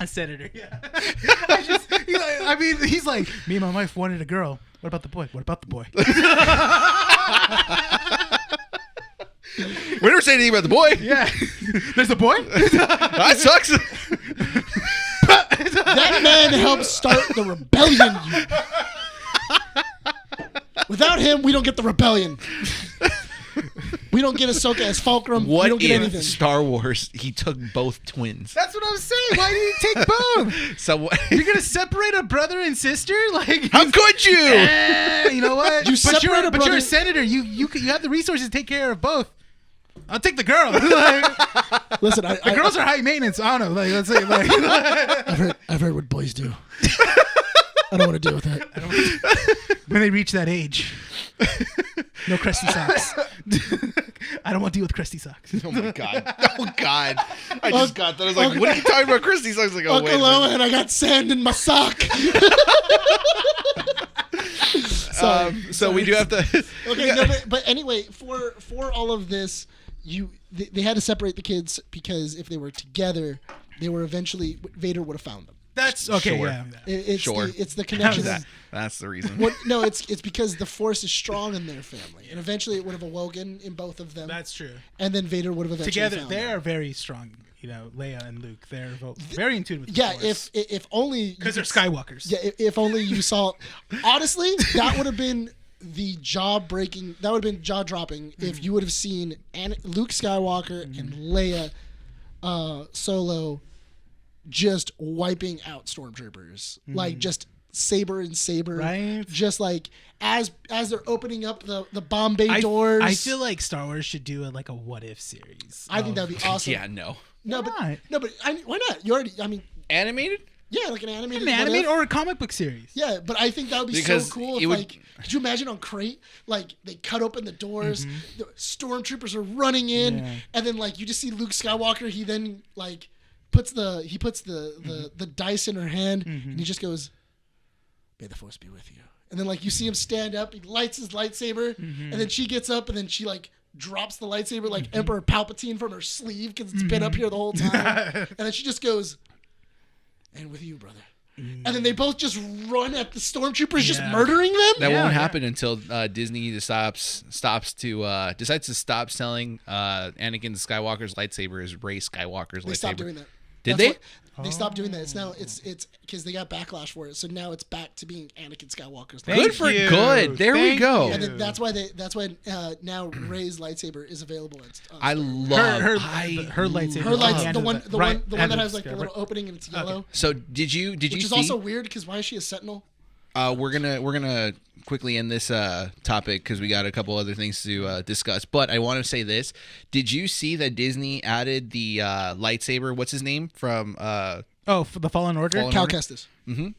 A senator. Yeah. He's like, me and my wife wanted a girl. What about the boy? We never say anything about the boy. Yeah. There's a boy? That sucks. That man helped start the rebellion. Without him, we don't get the rebellion. We don't get Ahsoka as Fulcrum. We What don't get if anything. Star Wars he took both twins? That's what I'm saying. Why did he take both? So what? You're gonna separate a brother and sister? Like, How could you? you know what? You but separate you're a but you're brother- a senator. You have the resources to take care of both. I'll take the girl. Like, Listen, the girls are high maintenance. I don't know. Like, let's say, like, I've heard what boys do. I don't want to deal with that. when they reach that age, no crusty socks. I don't want to deal with crusty socks. Oh my god! Oh god! I just got that. I was like, "What are you talking about, Christy?" So I was like, "Oh wait." Uncle Owen, I got sand in my sock. So we do have to. Okay, no, but anyway, for all of this, they had to separate the kids because if they were together, they were eventually Vader would have found them. That's okay. Sure. Yeah. It's Sure. it's the connection. That's the reason. Well, no, it's because the Force is strong in their family, and eventually it would have awoken in both of them. That's true. And then Vader would have eventually Together, found they them. are very strong. You know, Leia and Luke. They're very in tune with the Yeah, Force. if only Because they're Skywalkers. Yeah, if only you saw. Honestly, that would have been the jaw breaking. That would have been jaw dropping if you would have seen Luke Skywalker and Leia Solo just wiping out stormtroopers, like just saber and saber, Right. Just like as they're opening up the bomb bay doors. I feel like Star Wars should do a what if series. I think that'd be awesome. Yeah, no. No, Why but why not? You already. I mean, Animated? yeah, like an animated. an what anime if. or a comic book series. Yeah, but I think that would be Because so cool. it If, would- like, could you imagine on Crate, like they cut open the doors, the stormtroopers are running in, Yeah. and then like you just see Luke Skywalker. He then like puts the dice in her hand, and he just goes, "May the Force be with you." And then like you see him stand up, he lights his lightsaber, and then she gets up, and then she like drops the lightsaber like Emperor Palpatine from her sleeve because it's been up here the whole time, and then she just goes, "And with you, brother." And then they both just run at the stormtroopers, just Yeah. murdering them. That Yeah, won't yeah. happen until Disney decides to stop selling Anakin Skywalker's lightsaber as Rey Skywalker's They lightsaber. stopped doing that. Did That's they? They stopped doing that. It's now it's because they got backlash for it. So now it's back to being Anakin Skywalker's. Thank Good for you. good. There we Thank go. you. And then that's why now Rey's lightsaber is available. I love her lightsaber. her lights and the one right, that and has like yeah, the little right. opening and it's yellow, So did you which is see? also weird because why is she a Sentinel? We're gonna quickly end this topic because we got a couple other things to discuss. But I want to say this: did you see that Disney added the lightsaber? What's his name from? For the Fallen Order. Fallen Cal Order? Kestis.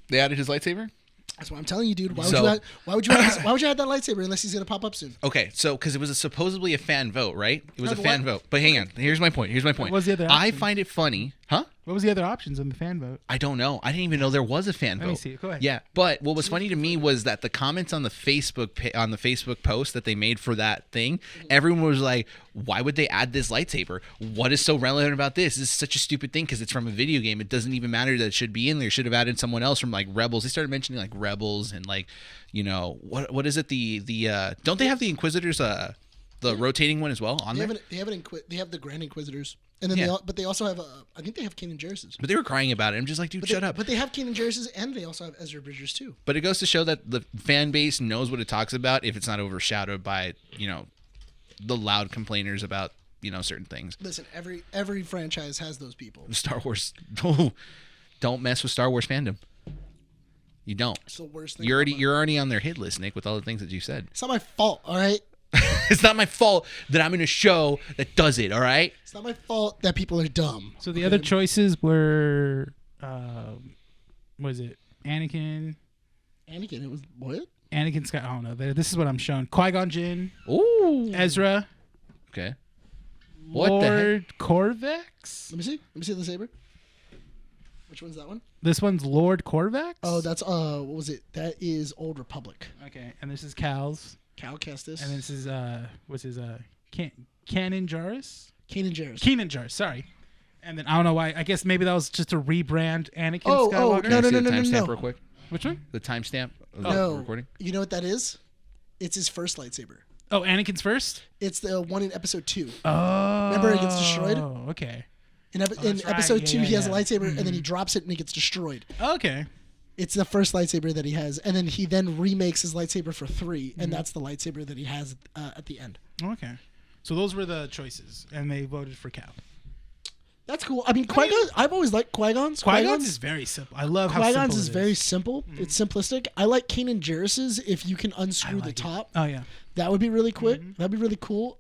They added his lightsaber. That's what I'm telling you, dude. Why So- would you add that lightsaber unless he's gonna pop up soon? Okay, so because it was supposedly a fan vote, right? It was No, a but fan what- vote. But hang on, here's my point. What was the other I option? find it funny, huh? What was the other options in the fan vote? I don't know. I didn't even know there was a fan vote. Let me see. Go ahead. Yeah, but what was funny to me was that the comments on the Facebook post that they made for that thing, everyone was like, "Why would they add this lightsaber? What is so relevant about this? This is such a stupid thing because it's from a video game. It doesn't even matter that it should be in there. Should have added someone else from like Rebels." They started mentioning like Rebels and like, what is it? The don't they have the Inquisitors the rotating one as well on They there? have the Grand Inquisitors, and then Yeah. they also have I think they have Kanan Jarrus's. But they were crying about it. I'm just like, dude, shut up. But they have Kanan Jarrus's, and they also have Ezra Bridgers too. But it goes to show that the fan base knows what it talks about if it's not overshadowed by, the loud complainers about, certain things. Listen, every franchise has those people. Star Wars, don't mess with Star Wars fandom. You don't. It's the worst thing. You're already on their hit list, Nick, with all the things that you said. It's not my fault, all right? It's not my fault that I'm in a show that does it, all right? It's not my fault that people are dumb. So the other choices were, was it Anakin? Anakin, it was what? Anakin Sky. I don't know. This is what I'm shown. Qui-Gon Jinn, Ooh. Ezra, Okay. What the heck? Lord Corvax. Let me see the saber. Which one's that one? This one's Lord Corvax. Oh, that's what was it? That is Old Republic. okay. And this is Cal's. Cal Kestis. And this is what's his Kanan Jarrus? Kanan Jarrus. Keenan Jarrus. Sorry. And then I don't know why. I guess maybe that was just a rebrand Anakin Oh, Skywalker. no, Can I see no, the no, timestamp no. real quick? Which one? The timestamp of No. the recording? You know what that is? It's his first lightsaber. Oh, Anakin's first. It's the one in episode 2. Oh. Remember it gets destroyed? Oh, okay. In that's right. episode 2, Yeah, he has yeah. a lightsaber, and then he drops it, and it gets destroyed. Okay. It's the first lightsaber that he has, and then he remakes his lightsaber for 3, and that's the lightsaber that he has at the end. Okay. So those were the choices, and they voted for Cal. That's cool. I mean, Qui-Gon, I've always liked Qui-Gon's. Qui-Gon's is very simple. I love how Qui-Gon's simple is very simple. It's simplistic. I like Kanan Jarrus's if you can unscrew the top. Oh yeah. That would be really quick. That'd be really cool.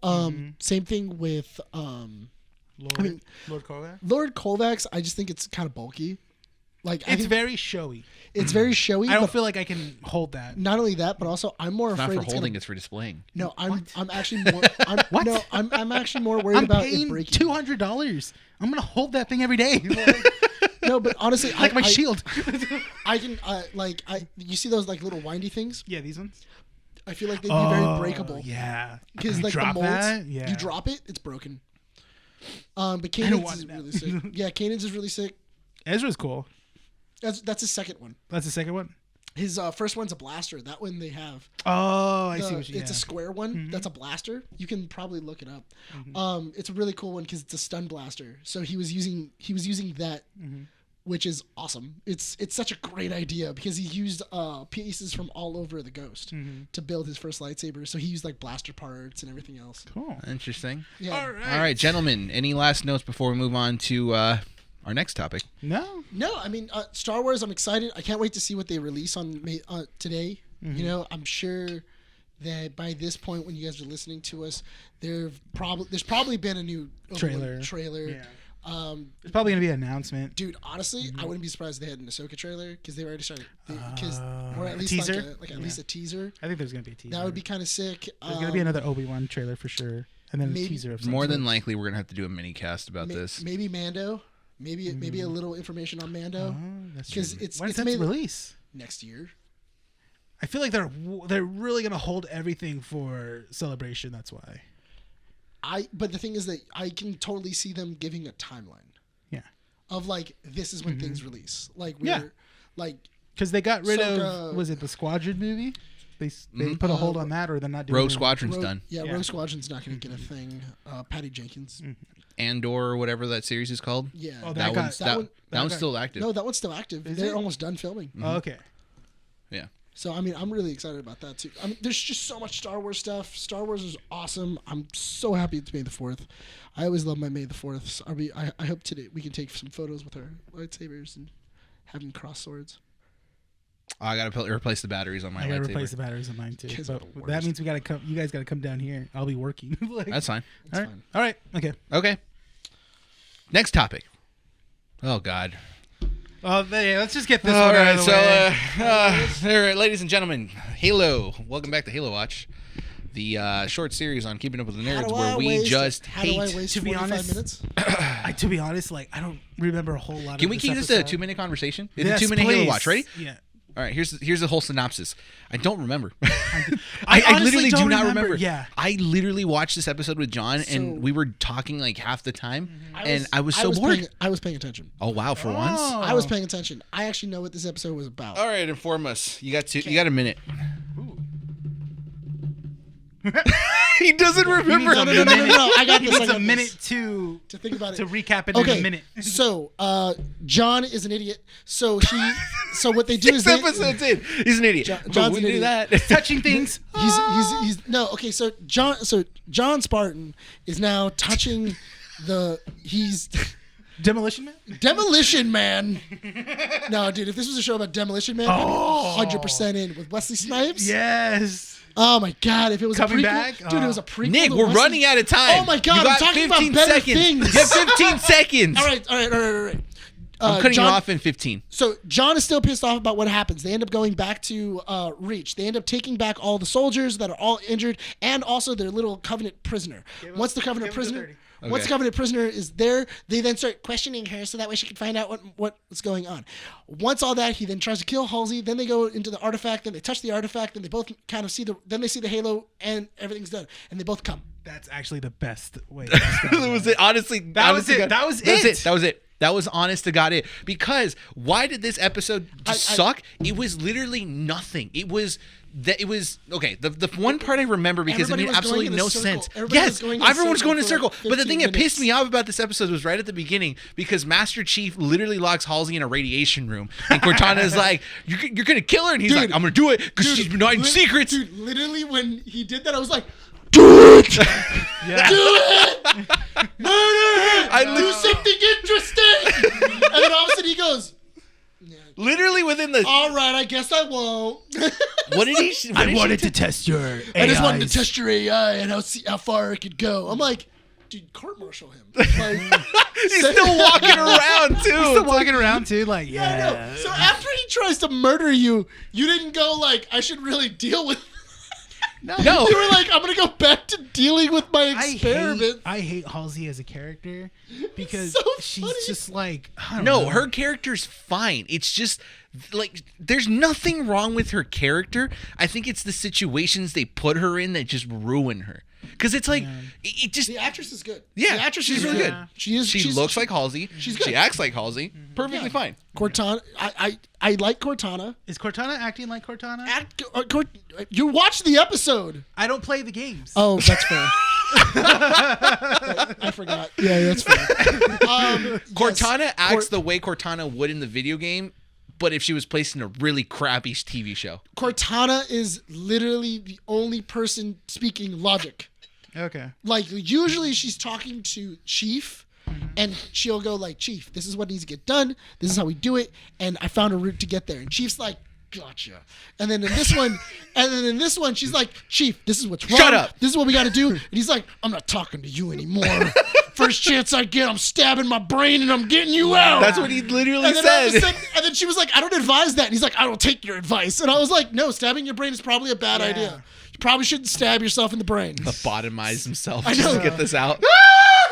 Same thing with Lord Kovac. Lord Kovacs. I just think it's kind of bulky. Like It's very showy. it's very showy. I don't but feel like I can hold that. not only that, but also I'm more It's not afraid for holding, gonna, it's for displaying. No, I'm actually more. What? No, I'm actually more worried I'm about it paying breaking. $200. I'm gonna hold that thing every day, No, but honestly, like my shield. I can you see those like little windy things? Yeah, these ones. I feel like they'd be very breakable. Yeah, Because You like the drop molds, that? Yeah. you drop it, it's broken. But don't Kanan's want is that. really sick. Yeah, Kanan's is really sick. Ezra's cool. That's his second one. That's the second one. His first one's a blaster. That one they have. Oh, I see what you. It's a square one. That's a blaster. You can probably look it up. It's a really cool one because it's a stun blaster. So he was using that, which is awesome. It's such a great idea because he used pieces from all over the Ghost to build his first lightsaber. So he used like blaster parts and everything else. Cool. Interesting. Yeah. All All right, gentlemen. Any last notes before we move on to our next topic? No. No, I mean Star Wars. I'm excited. I can't wait to see what they release on today. You know, I'm sure that by this point, when you guys are listening to us, there's probably been a new Obi-Wan trailer. Yeah. There's probably gonna be an announcement. Dude, honestly, I wouldn't be surprised if they had an Ahsoka trailer because they already started. Or at a least teaser? at least a teaser. I think there's gonna be a teaser. That would be kind of sick. There's gonna be another Obi-Wan trailer for sure, and then maybe- a teaser of some More sort. than likely, we're gonna have to do a mini cast about this. Maybe Mando. Maybe a little information on Mando Oh, that's because true. it's When's that made release? next year. I feel like they're really gonna hold everything for Celebration. That's why. But the thing is that I can totally see them giving a timeline Yeah. of like this is when things release. Like Yeah. like Because they got rid Ahsoka- of was it the Squadron movie? They put a hold on that, or they're not doing Rogue it? Squadron's done. Yeah, Yeah. Rogue Squadron's not going to get a thing. Patty Jenkins. Andor, or whatever that series is called. Yeah. Oh, That got- one's that one- that one's still active. No, that one's still active. Is They're it? almost done filming. Oh, okay. Yeah. So I mean, I'm really excited about that too. I mean, there's just so much Star Wars stuff. Star Wars is awesome. I'm so happy it's May the 4th. I always love my May the 4th. I hope today we can take some photos with our lightsabers and have them cross swords. Oh, I gotta replace the batteries on my I gotta lightsaber. replace the batteries on mine too. Kids are But the that worst. means we gotta come. You guys gotta come down here. I'll be working. Like, That's fine. It's all right. fine. All right. Okay. Okay. Next topic. Oh God. Well, yeah, let's just get this All one out right, of the so way. there, ladies and gentlemen, Halo. Welcome back to Halo Watch, the short series on Keeping Up with the Nerds, where we just how do I hate. waste To be 45 honest, minutes? To be honest, like I don't remember a whole lot. Can of we this keep this a episode. 2-minute conversation? It's Yes, a 2-minute Halo please. Watch. Ready? Yeah. All right. Here's the whole synopsis. I don't remember. I I honestly literally do don't not remember. remember. Yeah. I literally watched this episode with John, So- and we were talking like half the time, and I was so Paying, bored. I was paying attention. Oh wow! For once. Oh. I was paying attention. I actually know what this episode was about. All right, inform us. You got You got a minute. He doesn't remember. No, I got He this. I needs got a this. minute to think about it. to recap it in Okay, a minute. so John is an idiot. So so what they do is Six they, episodes in, he's an idiot. John's But we an do idiot. that. Touching things. he's no okay. So John Spartan is now touching he's Demolition Man. Demolition Man. No, dude, if this was a show about Demolition Man, I'd be 100% in with Wesley Snipes. Yes. Oh my God! If it was Coming a prequel, back? dude, it was a prequel. Nick, to we're Wesley- running out of time. Oh my God! You I'm got talking about 15 better seconds. things. You have 15 seconds. All right. I'm cutting John, you off in 15. So John is still pissed off about what happens. They end up going back to Reach. They end up taking back all the soldiers that are all injured, and also their little Covenant prisoner. Once the Covenant prisoner is there, they then start questioning her so that way she can find out what's going on. Once all that, he then tries to kill Halsey. Then they go into the artifact. Then they touch the artifact. Then they both kind of see the halo, and everything's done. And they both come. That's actually the best way. To describe That was it. Honestly, That was it. That was it. That was honest to God it. Because why did this episode just suck? It was literally nothing. It was okay. The one part I remember because Everybody it made was absolutely going in a no circle. sense. Everybody was Yes, going in a everyone's circle going in a for circle. like But the thing 15 that pissed me minutes. off about this episode was right at the beginning because Master Chief literally locks Halsey in a radiation room, and Cortana is like, "You're gonna kill her," and he's like, "I'm gonna do it because she's been hiding secrets." Dude, literally when he did that, I was like, Do it! Yeah. Do it! Murder him! Do something interesting! And then all of a sudden he goes, Literally within the. all right, I guess I won't. What did he? What did I wanted to test your I just wanted to AIs. test your AI and how far it could go. I'm like, dude, court-martial him. Like, He's still walking around too. Still walking around too, like I yeah. know. So after he tries to murder you, you didn't go like, I should really deal with. No. You were like, I'm gonna go back to dealing with my experiment. I hate Halsey as a character because So she's funny. just like I don't No, know. her character's fine. It's just like there's nothing wrong with her character. I think it's the situations they put her in that just ruin her. Because it's like it just The actress is good. Yeah, the actress she's is really good. good. She she looks like Halsey. she's good. She acts like Halsey. Perfectly fine. Cortana. I like Cortana. Is Cortana acting like Cortana? You watched the episode. I don't play the games. Oh, that's fair. I forgot. Yeah, that's fair. Cortana acts the way Cortana would in the video game, but if she was placed in a really crappy TV show. Cortana is literally the only person speaking logic. Okay. Like usually she's talking to Chief and she'll go like, Chief, this is what needs to get done. This is how we do it. And I found a route to get there. And Chief's like, gotcha. And then in this one, she's like, Chief, this is what's wrong. Shut up. This is what we got to do. And he's like, I'm not talking to you anymore. First chance I get, I'm stabbing my brain and I'm getting you out. That's what he literally And then, all of a said. sudden- and then she was like, I don't advise that. And he's like, I don't take your advice. And I was like, no, stabbing your brain is probably a bad idea. You probably shouldn't stab yourself in the brain. Lobotomize himself I just know. to get this out.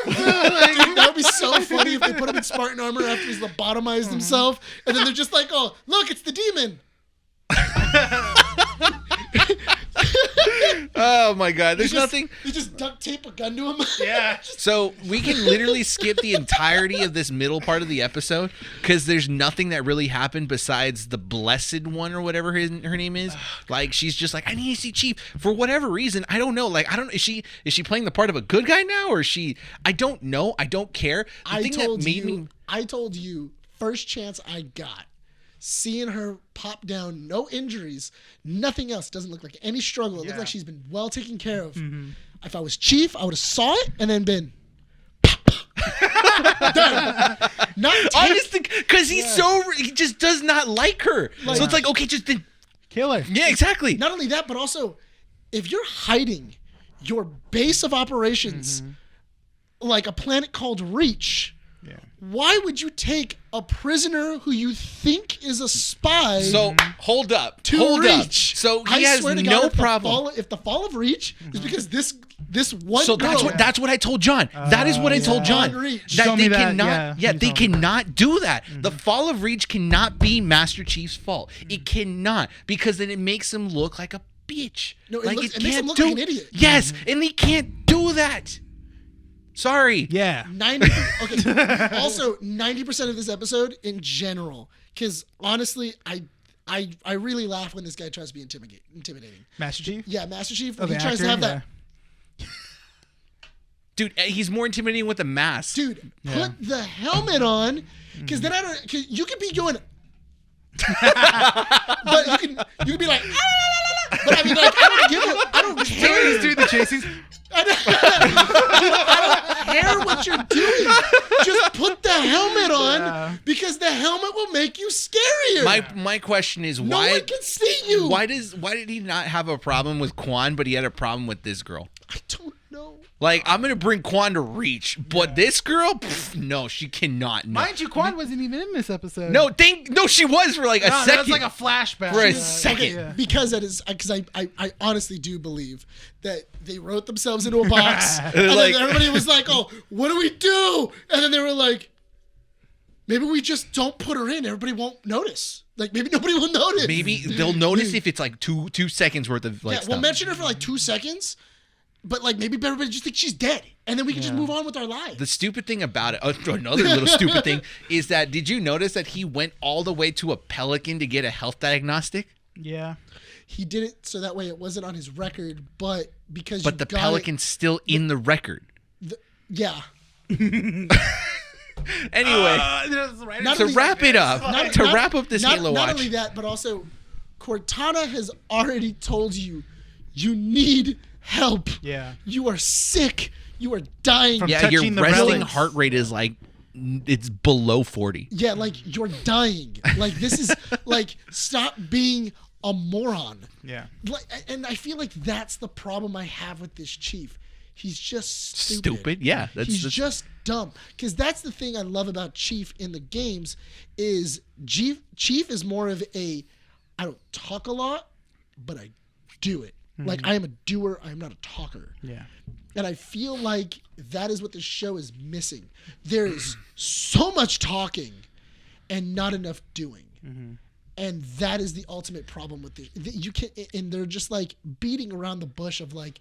Dude, that would be so funny if they put him in Spartan armor after he's lobotomized himself. And then they're just like, oh, look, it's the demon. Oh my God. There's nothing. You just duct tape a gun to him. Yeah. So we can literally skip the entirety of this middle part of the episode because there's nothing that really happened besides the Blessed One or whatever her name is. Like she's just like, I need to see Chief for whatever reason. I don't know. Like is she playing the part of a good guy now or is she? I don't know. I don't care. I told you, first chance I got, seeing her pop down, no injuries, nothing else, doesn't look like any struggle. It looked like she's been well taken care of. If I was Chief, I would have saw it and then been done. Not honestly, because he just does not like her. So it's like, okay, just then. Kill her. Yeah, exactly. Not only that, but also, if you're hiding your base of operations like a planet called Reach, why would you take a prisoner who you think is a spy So hold up. to Hold Reach? up. So I he has swear to no God, problem. If the fall of Reach is because this one So girl, that's what I told John. That is what I told John. On Reach. That Show they me that, cannot. yeah, They you told me. cannot do that. The fall of Reach cannot be Master Chief's fault. It cannot because then it makes him look like a bitch. No, it like looks- it makes him can't look do- like an idiot. Yes, and he can't do that. Sorry. Yeah. 90. Okay. Also, 90% of this episode in general, because honestly, I really laugh when this guy tries to be intimidating. Master Chief. Yeah, Master Chief. Oh, When he the tries to actor? have that. Dude, he's more intimidating with a mask. Dude, put the helmet on, because then cause you could be going, but you can be like, but I mean, like, I don't He's care. doing the chasing. I don't care what you're doing. Just put the helmet on because the helmet will make you scarier. My question is no why one can see you. why did he not have a problem with Quan, but he had a problem with this girl? I don't know. Like, I'm gonna bring Quan to Reach, but this girl, no, she cannot. No, Mind you, Quan wasn't even in this episode. no, she was for like a No, second. that's like a flashback. For a Yeah. second. Yeah. Because that is because I honestly do believe that they wrote themselves into a box and Like- then everybody was like, oh, what do we do? And then they were like, maybe we just don't put her in. Everybody won't notice. Like maybe nobody will notice. Maybe they'll notice if it's like two seconds worth of like Yeah, stuff. we'll mention her for like 2 seconds, but like maybe everybody just thinks she's dead, and then we can just move on with our lives. The stupid thing about it, another little stupid thing, is that did you notice that he went all the way to a Pelican to get a health diagnostic? Yeah. He did it so that way it wasn't on his record, but because But you the got Pelican's still in the record. yeah. Anyway, Not to only- wrap it up, to wrap up this not, Halo not watch. only that, but also Cortana has already told you You need help. Yeah. You are sick. You are dying. From Yeah, your touching the resting relics. heart rate is like it's below 40. Yeah, like you're dying. Like this is like stop being a moron. Yeah. Like, and I feel like that's the problem I have with this chief. He's just stupid. Stupid? Yeah, He's just dumb. Because that's the thing I love about Chief in the games is Chief is more of a I don't talk a lot, but I do it. Like I am a doer. I am not a talker. Yeah. And I feel like that is what this show is missing. There is so much talking and not enough doing. And that is the ultimate problem with this. You can, and they're just like beating around the bush of like,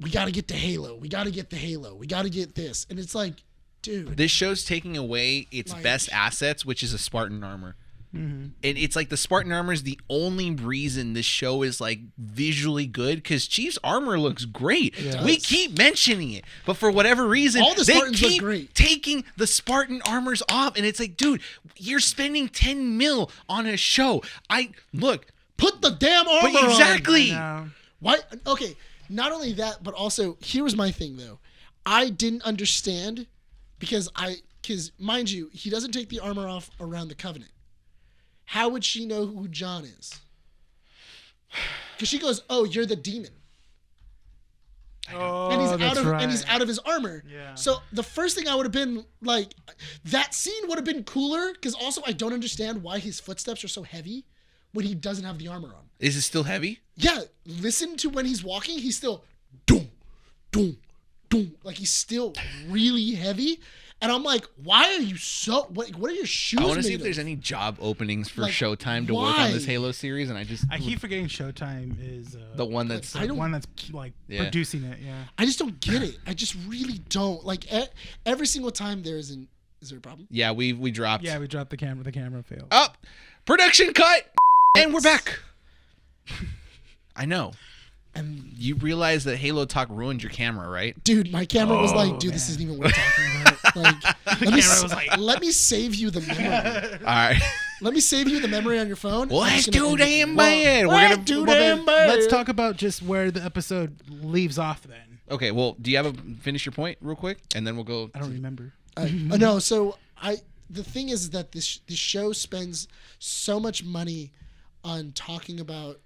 we got to get to Halo. We got to get the Halo. We got to get this. And it's like, dude. This show's taking away its best assets, which is a Spartan armor. And it's like the Spartan armor is the only reason this show is like visually good because Chief's armor looks great. We keep mentioning it, but for whatever reason, All the they Spartans look keep great. taking the Spartan armors off, and it's like, dude, you're spending 10 mil on a show. Put the damn armor But exactly. on. Why? Okay. Not only that, but also here was my thing though. I didn't understand because mind you, he doesn't take the armor off around the Covenant. How would she know who John is? Because she goes, "Oh, you're the demon," and he's out of his armor. Yeah. So the first thing I would have been like, that scene would have been cooler. Because also I don't understand why his footsteps are so heavy when he doesn't have the armor on. Is it still heavy? Yeah, listen to when he's walking. He's still, doom, doom, doom. Like he's still really heavy. And I'm like, why are you so? What are your shoes? I want to see made if there's of? any job openings for Like, Showtime to work why? on this Halo series, and I keep forgetting Showtime is the one that's the one that's like producing it. Yeah. I just don't get it. I just really don't. Like every single time is there a problem? yeah we dropped. Yeah, we dropped the camera. The camera failed. Up, production cut, and we're back. I know. And You realize that Halo Talk ruined your camera, right? dude, my camera was like, dude, this isn't even worth talking about. Like, let me save you the memory. All right. Let me save you the memory on your phone. Well, I'm that's just gonna too end it. damn bad. We're That's gonna too Well, damn then, bad. let's talk about just where the episode leaves off then. Okay. Well, do you have finish your point real quick, and then we'll go. I don't remember. No, so the thing is that this show spends so much money on talking about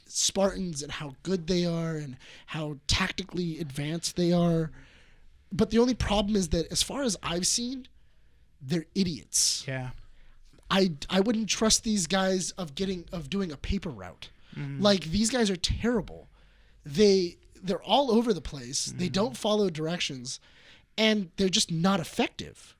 Spartans and how good they are and how tactically advanced they are. But the only problem is that as far as I've seen, they're idiots. Yeah. I wouldn't trust these guys of doing a paper route. Like these guys are terrible. They're all over the place. They don't follow directions, and they're just not effective.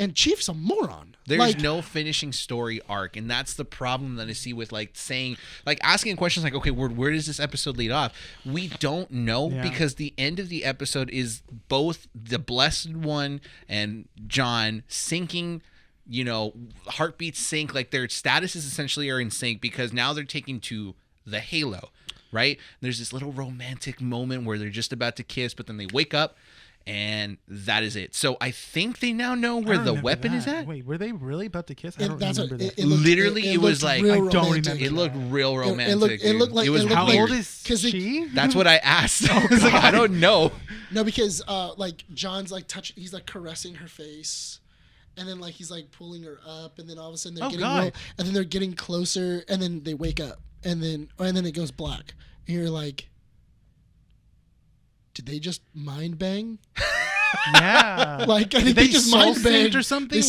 And Chief's a moron. There's no finishing story arc, and that's the problem that I see with asking questions like, okay, where does this episode lead off? We don't know because the end of the episode is both the Blessed One and John syncing. Heartbeats sync, like their statuses essentially are in sync because now they're taking to the Halo, right? There's this little romantic moment where they're just about to kiss, but then they wake up. And that is it. So I think they now know where the weapon is at. Wait, were they really about to kiss? I don't That's remember what that. It was like, real I don't romantic. remember. It looked real romantic. It looked like it was it looked How like- old is 'cause it- she? That's what I asked. I was like, I don't know. No, because like John's like he's like caressing her face, and then like he's like pulling her up, and then all of a sudden they're and then they're getting closer, and then they wake up, and then it goes black, and you're like, did they just mind bang? Yeah. Like I think they they just soul mind banged synced or something?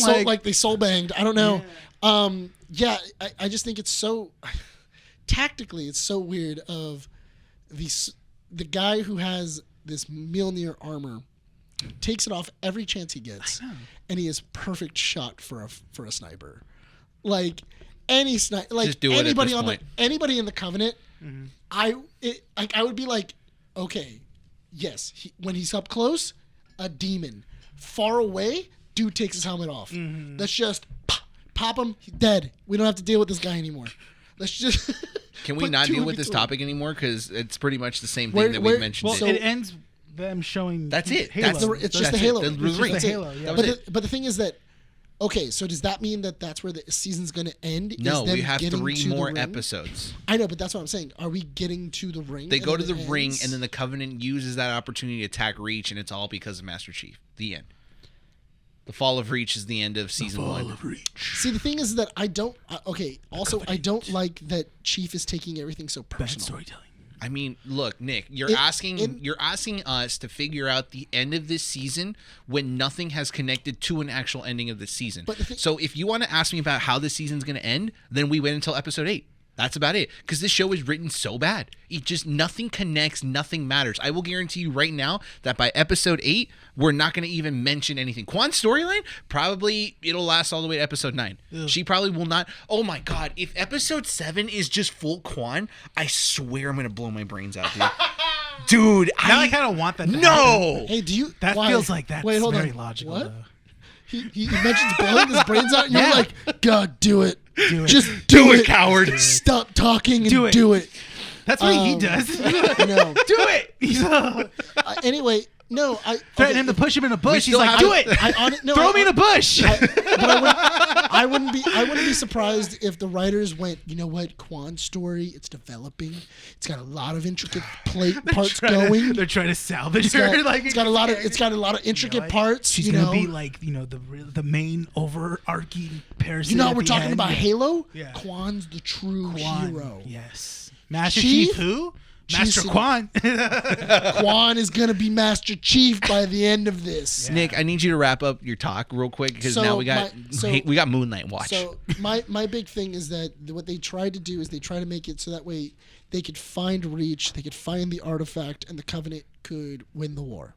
They soul banged. I don't know. I just think it's so tactically it's so weird of the guy who has this Mjolnir armor takes it off every chance he gets, and he is perfect shot for a sniper. Like any sniper, like Just do it at anybody this on point. anybody in the Covenant, I would be like, okay, yes, when he's up close, a demon. Far away, dude takes his helmet off. Let's just pop him, he's dead. We don't have to deal with this guy anymore. Let's just. Can we put not two deal in with this between. topic anymore? Because it's pretty much the same thing that we mentioned. Well, it ends them showing. That's it. Halo. That's It's just that's the Halo. it. It's just the the Halo, yeah. That was it. But the thing is that Okay, so does that mean that that's where the season's going to end? No, Is them we have getting 3 to the more ring? episodes. I know, but that's what I'm saying. Are we getting to the ring? They and go then to the it ring, ends? and then the Covenant uses that opportunity to attack Reach, and it's all because of Master Chief. The end. The Fall of Reach is the end of season 1. See, the thing is that I don't. Also, I don't like that Chief is taking everything so personal. Bad storytelling. I mean, look, Nick, you're It- asking us to figure out the end of this season when nothing has connected to an actual ending of the season. But the thing- So if you want to ask me about how the season's going to end, then we wait until episode 8. That's about it. Because this show is written so bad. It just, nothing connects, nothing matters. I will guarantee you right now that by episode 8, we're not going to even mention anything. Quan's storyline, probably it'll last all the way to episode 9. Ugh. She probably will not. Oh my God. If episode 7 is just full Quan, I swear I'm going to blow my brains out, dude. Dude, Now I kind of want that. To happen. no. Hey, do you? That why- feels like that's Wait, hold very on. logical. What? Though. He mentions blowing his brains out, and you're Yeah. like, God, do it. Do it. Just Do it, coward. Stop talking and Do do it. it. That's what he does. No. Do it. He's Anyway, no. I threaten him to push him in a bush. He's still like, have- do it. Throw me in a bush. I wouldn't be surprised if the writers went, you know what, Quan's story, it's developing. It's got a lot of intricate parts going. They're trying to salvage It's got, her. Like it's got a lot of intricate parts. She's you gonna know, be like, the main overarching parasite. you know, at we're the talking end. about Halo. Yeah. Quan's the true Quan. hero. Yes. Master Chief? Chief who? Chief's Master in- Quan. Quan is gonna be Master Chief by the end of this. Nick, I need you to wrap up your talk real quick because So now we got we got Moonlight Watch. So my big thing is that what they tried to do is they try to make it so that way they could find Reach, they could find the artifact, and the Covenant could win the war.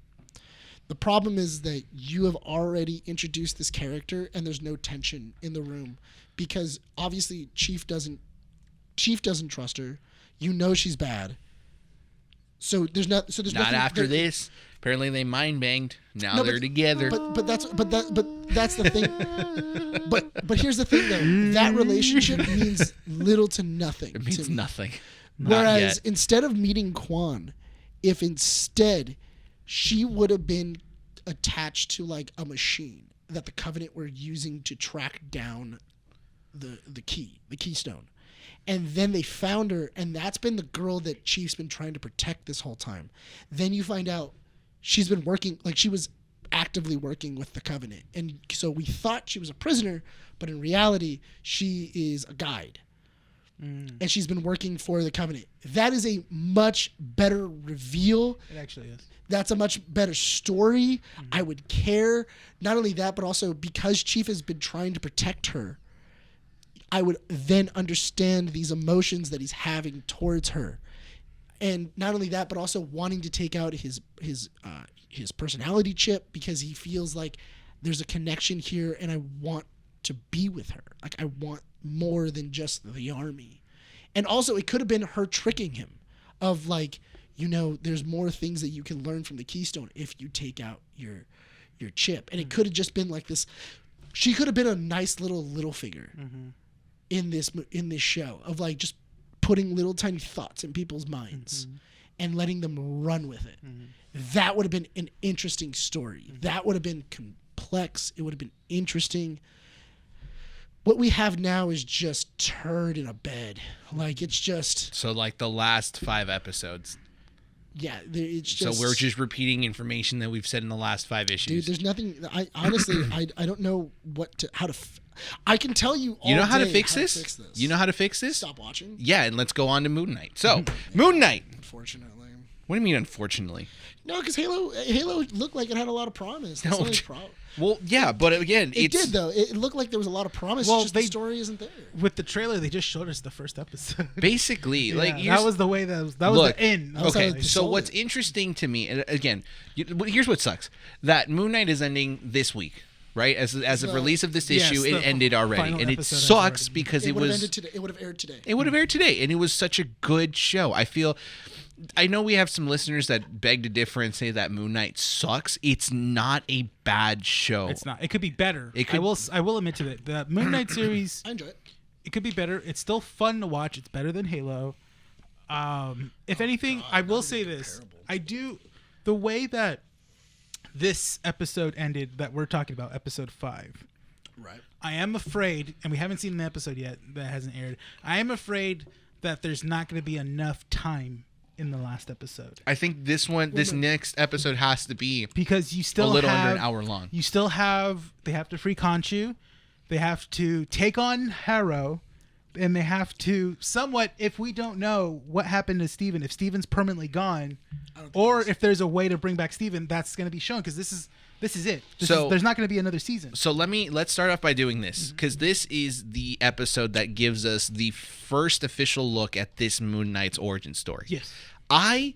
The problem is that you have already introduced this character, and there's no tension in the room because obviously Chief doesn't trust her. You know she's bad. So there's Not nothing after this. Apparently they mind banged. Now No, they're together. But that's the thing. But here's the thing though. That relationship means little to nothing. it means to me. nothing. Whereas yet. instead of meeting Quan, if instead she would have been attached to like a machine that the Covenant were using to track down the keystone. And then they found her, and that's been the girl that Chief's been trying to protect this whole time. Then you find out she's been working, like she was actively working with the Covenant. And so we thought she was a prisoner, but in reality, she is a guide. And she's been working for the Covenant. That is a much better reveal. It actually is. That's a much better story. I would care. Not only that, but also because Chief has been trying to protect her, I would then understand these emotions that he's having towards her. And not only that, but also wanting to take out his personality chip because he feels like there's a connection here and I want to be with her. Like I want more than just the army. And also it could have been her tricking him of like, you know, there's more things that you can learn from the Keystone if you take out your chip. And it could have just been like this. She could have been a nice little figure in this show of like just putting little tiny thoughts in people's minds and letting them run with it. That would have been an interesting story. That would have been complex. It would have been interesting. What we have now is just turd in a bed. Like it's just So like the last 5 episodes. yeah. It's just So we're just repeating information that we've said in the last 5 issues. dude. There's nothing. I honestly I don't know I can tell you. All You know how to day fix this? You know how to fix this? Stop watching. Yeah, and let's go on to Moon Knight. So, Moon Knight. Unfortunately. What do you mean, unfortunately? No, because Halo looked like it had a lot of promise. That's No, the only problem. Well, yeah, but again, It it's did though. It looked like there was a lot of promise. Well, It's just the story isn't there. With the trailer, they just showed us the first episode. basically like Yeah, that was the way that was Look, the end. was Okay, how they so sold what's it. interesting to me, and again, here's what sucks: that Moon Knight is ending this week, right? As of release of this Yes, issue, the it ended already, final and it episode has sucks already- because it would have was ended today. It would have aired today. it would have aired today, and it was such a good show. I know we have some listeners that beg to differ and say that Moon Knight sucks. It's not a bad show. It's not. It could be better. It could- I will admit to that. The Moon Knight series, I enjoy it. it could be better. It's still fun to watch. It's better than Halo. If anything, I will say this. I do the way that this episode ended that we're talking about, episode 5. Right. I am afraid, and we haven't seen the episode yet that hasn't aired. I am afraid that there's not going to be enough time in the last episode. I think this next episode has to be because you still a little have, under an hour long. You still have, they have to free Khonshu, they have to take on Harrow, and they have to somewhat, if we don't know what happened to Steven, if Steven's permanently gone, or if there's a way to bring back Steven, that's going to be shown, because this is it. There's not going to be another season. So let's start off by doing this, because this is the episode that gives us the first official look at this Moon Knight's origin story. Yes. I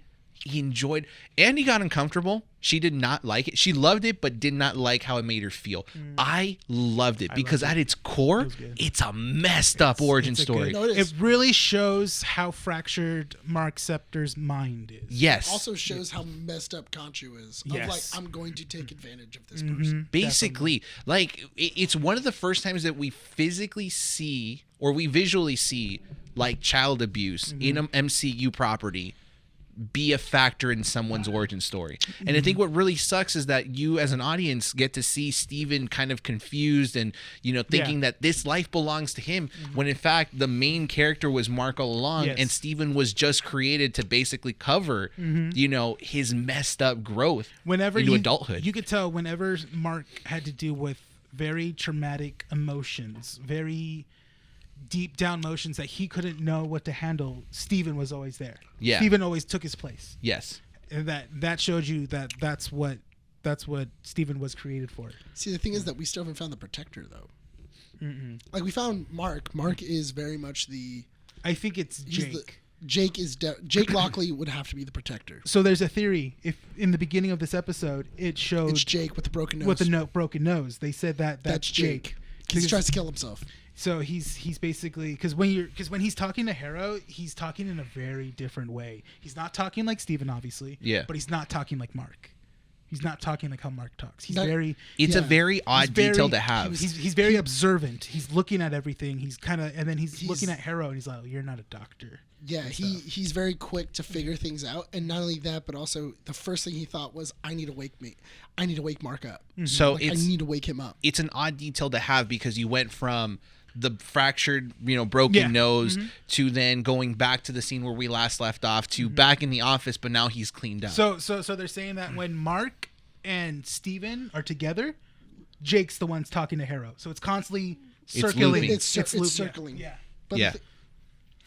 enjoyed. Andy got uncomfortable. She did not like it. She loved it, but did not like how it made her feel. I loved it because at its core, it's a messed up origin story. It really shows how fractured Mark Septor's mind is. Yes. It also shows how messed up Khonshu is. Of Yes. like, I'm going to take advantage of this person. Basically, like it's one of the first times that we physically see or we visually see like child abuse in an MCU property be a factor in someone's origin story. And I think what really sucks is that you as an audience get to see Steven kind of confused and, thinking that this life belongs to him when in fact the main character was Mark all along and Steven was just created to basically cover, his messed up growth into adulthood. You could tell whenever Mark had to deal with very traumatic emotions, very deep down emotions that he couldn't know what to handle, Steven was always there. Yeah. Steven always took his place. Yes. And that showed you that that's what Steven was created for. See, the thing is that we still haven't found the Protector, though. Like, we found Mark. Mark is very much I think it's Jake. Jake Lockley would have to be the Protector. So there's a theory. If in the beginning of this episode it showed It's Jake with the broken nose. with the broken nose, they said that's Jake. Because he tries to kill himself. So he's basically because when he's talking to Harrow, he's talking in a very different way. He's not talking like Steven, obviously. Yeah. But he's not talking like Mark. He's not talking like how Mark talks. It's a very odd detail to have. He's very observant. He's looking at everything. He's looking at Harrow and he's like, "You're not a doctor." Yeah, he's very quick to figure things out, and not only that, but also the first thing he thought was, I need to wake Mark up. So I need to wake him up. It's an odd detail to have because you went from the fractured, broken nose to then going back to the scene where we last left off to back in the office, but now he's cleaned up. So they're saying that when Mark and Steven are together, Jake's the one's talking to Harrow. So it's constantly circulating. It's circling. Yeah. But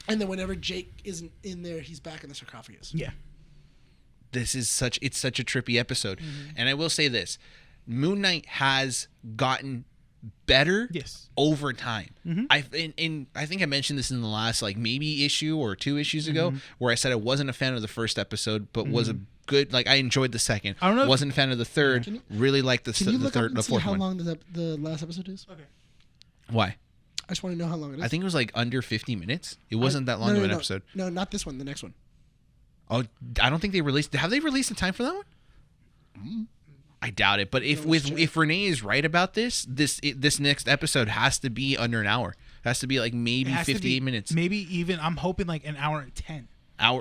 and then whenever Jake isn't in there, he's back in the sarcophagus. Yeah. It's such a trippy episode. And I will say this, Moon Knight has gotten better over time. I think I mentioned this in the last maybe issue or 2 issues ago where I said I wasn't a fan of the first episode but was a good, I enjoyed the second. I don't know, wasn't a fan of the third, really liked the third, the fourth how one. long the last episode is? Okay. Why? I just want to know how long it is. I think it was under 50 minutes. It wasn't that long of an episode. No, not this one, the next one. Oh, I don't think they released. Have they released a time for that one? I doubt it. But if Rene is right about this next episode has to be under an hour. It has to be maybe 58 minutes. Maybe even I'm hoping an hour and 10.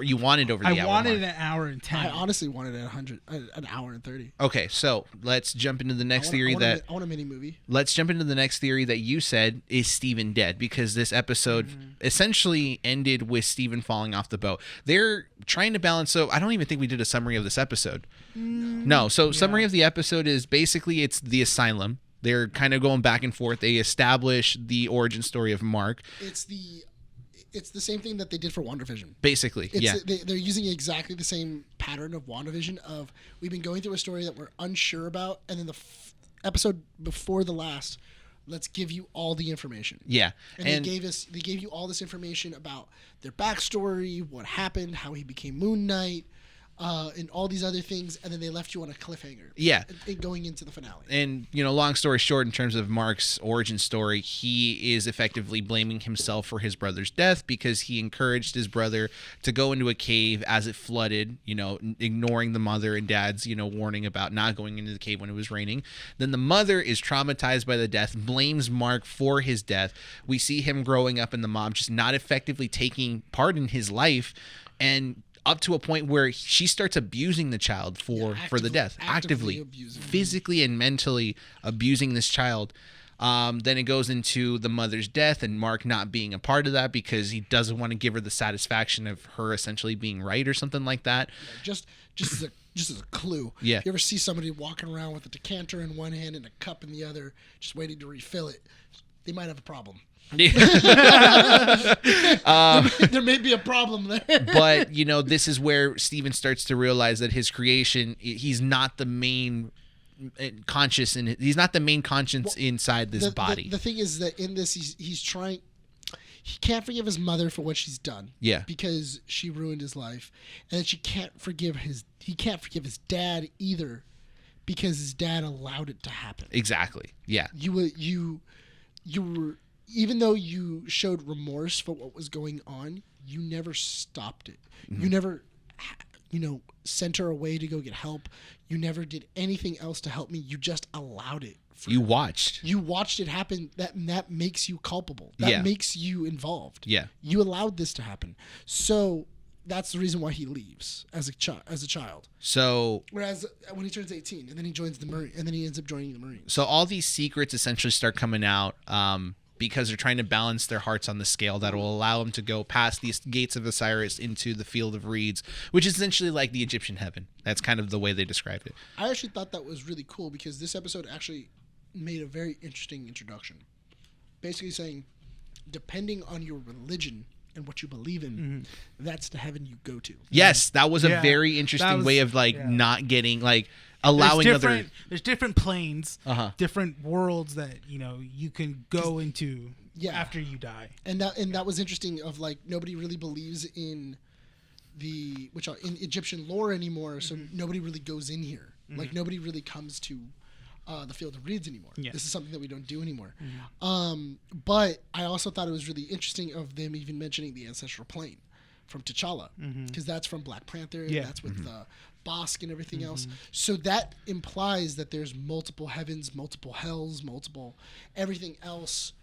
You wanted over the hour. I wanted mark. an hour and 10. I honestly wanted an hour and 30. Okay, so let's jump into the next theory I want a mini movie. Let's jump into the next theory that you said is Steven dead because this episode essentially ended with Steven falling off the boat. They're trying to balance. So I don't even think we did a summary of this episode. No. So summary of the episode is basically it's the asylum. They're kind of going back and forth. They establish the origin story of Mark. It's the same thing that they did for WandaVision. Basically, They're using exactly the same pattern of WandaVision of we've been going through a story that we're unsure about, and then the episode before the last, let's give you all the information. Yeah. And they gave you all this information about their backstory, what happened, how he became Moon Knight, and all these other things, and then they left you on a cliffhanger. Yeah. Going into the finale. And, long story short, in terms of Mark's origin story, he is effectively blaming himself for his brother's death because he encouraged his brother to go into a cave as it flooded, ignoring the mother and dad's, warning about not going into the cave when it was raining. Then the mother is traumatized by the death, blames Mark for his death. We see him growing up and the mom just not effectively taking part in his life, and up to a point where she starts abusing the child for the death, actively abusing physically and mentally abusing this child. Then it goes into the mother's death and Mark not being a part of that because he doesn't want to give her the satisfaction of her essentially being right or something like that. Just as a clue. Yeah. If you ever see somebody walking around with a decanter in one hand and a cup in the other, just waiting to refill it, they might have a problem. There may be a problem there. But, this is where Steven starts to realize that his creation, he's not the main conscious, and he's not the main conscience inside this body. The thing is that in this, he's trying. He can't forgive his mother for what she's done. Yeah. Because she ruined his life, and he can't forgive his dad either, because his dad allowed it to happen. Exactly. Yeah. You were, even though you showed remorse for what was going on, you never stopped it. Mm-hmm. You never, sent her away to go get help. You never did anything else to help me. You just allowed it. You watched it happen. That makes you culpable. That makes you involved. Yeah. You allowed this to happen. So that's the reason why he leaves as a child. So whereas when he turns 18 and then he joins the Marine, and then he ends up joining the Marines. So all these secrets essentially start coming out because they're trying to balance their hearts on the scale that will allow them to go past these gates of Osiris into the field of reeds, which is essentially like the Egyptian heaven. That's kind of the way they described it. I actually thought that was really cool because this episode actually made a very interesting introduction. Basically saying, depending on your religion and what you believe in, that's the heaven you go to. Yes, that was a very interesting way of not getting allowing there's different planes, different worlds that you can go into after you die. And that was interesting of nobody really believes in in Egyptian lore anymore, so nobody really goes in here. Nobody really comes to the field of reeds anymore. Yes. This is something that we don't do anymore. But I also thought it was really interesting of them even mentioning the ancestral plane from T'Challa, because that's from Black Panther. And that's with Bosk and everything else. So that implies that there's multiple heavens, multiple hells, multiple everything else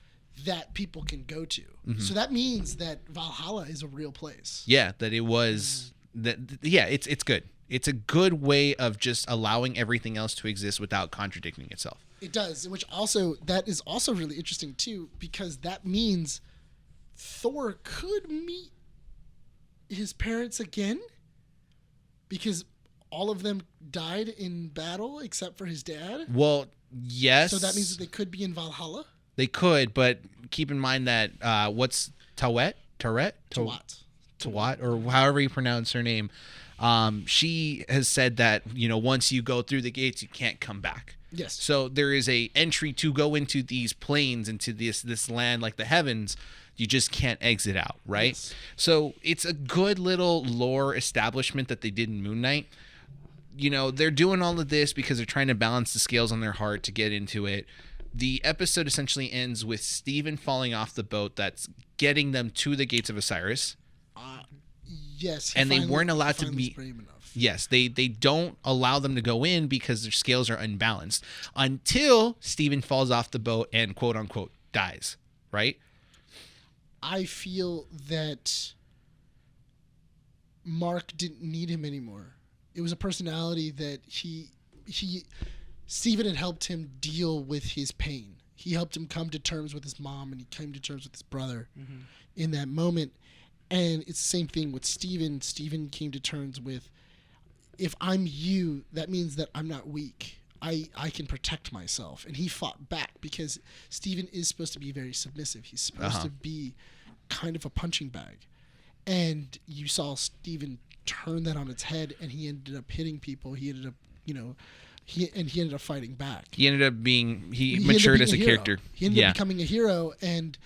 that people can go to. So that means that Valhalla is a real place. Yeah, that it was. It's good. It's a good way of just allowing everything else to exist without contradicting itself. It does, that is also really interesting too, because that means Thor could meet his parents again, because all of them died in battle except for his dad. Well, yes. So that means that they could be in Valhalla. They could, but keep in mind that what's Tawat, or however you pronounce her name. She has said that once you go through the gates, you can't come back. Yes. So there is a entry to go into these planes, into this land like the heavens. You just can't exit out, right? Yes. So it's a good little lore establishment that they did in Moon Knight. They're doing all of this because they're trying to balance the scales on their heart to get into it. The episode essentially ends with Steven falling off the boat that's getting them to the gates of Osiris. Yes, and they weren't allowed to be. Yes, they don't allow them to go in because their scales are unbalanced until Steven falls off the boat and quote unquote dies. Right? I feel that Mark didn't need him anymore. It was a personality that Steven had helped him deal with his pain. He helped him come to terms with his mom, and he came to terms with his brother in that moment. And it's the same thing with Steven. Steven came to terms with, if I'm you, that means that I'm not weak. I can protect myself. And he fought back because Steven is supposed to be very submissive. He's supposed to be kind of a punching bag. And you saw Steven turn that on its head, and he ended up hitting people. He ended up, he ended up fighting back. He ended up he matured as a character. He ended up becoming a hero, and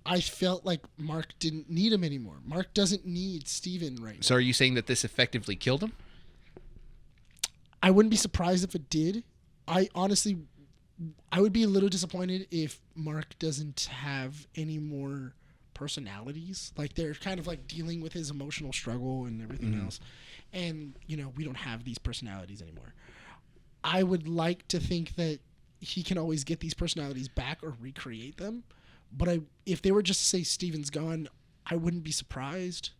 I felt like Mark didn't need him anymore. Mark doesn't need Steven right now. So are you saying that this effectively killed him? I wouldn't be surprised if it did. I would be a little disappointed if Mark doesn't have any more personalities. They're kind of dealing with his emotional struggle and everything else. And, we don't have these personalities anymore. I would like to think that he can always get these personalities back or recreate them. But if they were just to say Steven's gone, I wouldn't be surprised.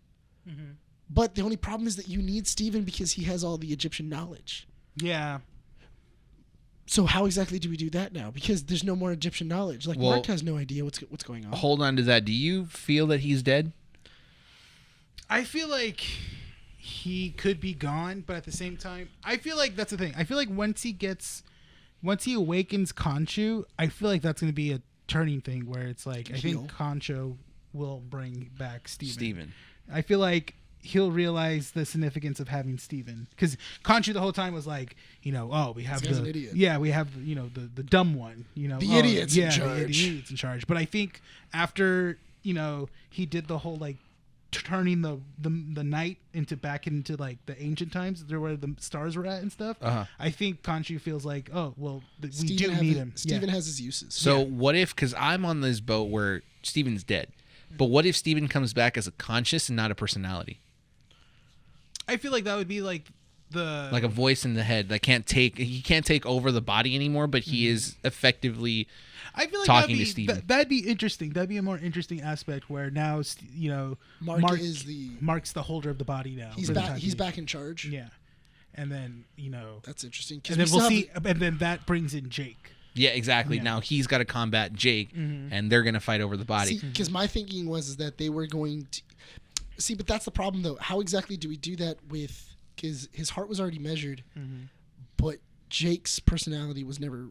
But the only problem is that you need Steven because he has all the Egyptian knowledge. Yeah. So how exactly do we do that now? Because there's no more Egyptian knowledge. Like, Mark has no idea what's going on. Hold on to that. Do you feel that he's dead? I feel like he could be gone, but at the same time, I feel like that's the thing. I feel like once he awakens Khonshu, I feel like that's going to be a turning thing where it's like, I think Khonshu will bring back Steven. I feel like he'll realize the significance of having Steven, because Khonshu the whole time was like, we have an idiot. we have the dumb one, the idiots in charge. The idiots in charge. But I think after he did the whole like turning the night back into like the ancient times, where the stars were at and stuff. I think Khonshu feels like, we do need him. Steven has his uses. So what if? Because I'm on this boat where Steven's dead, but what if Steven comes back as a conscious and not a personality? I feel like that would be like a voice in the head that he can't take over the body anymore, but he is effectively talking to Steven. That'd be interesting. That'd be a more interesting aspect where now Mark's the holder of the body now. He's back in charge. Yeah, and then that's interesting. And then we'll see, and then that brings in Jake. Yeah, exactly. Yeah. Now he's got to combat Jake, and they're going to fight over the body. Because my thinking was that they were going to. See, but that's the problem, though. How exactly do we do that with... Because his heart was already measured, but Jake's personality was never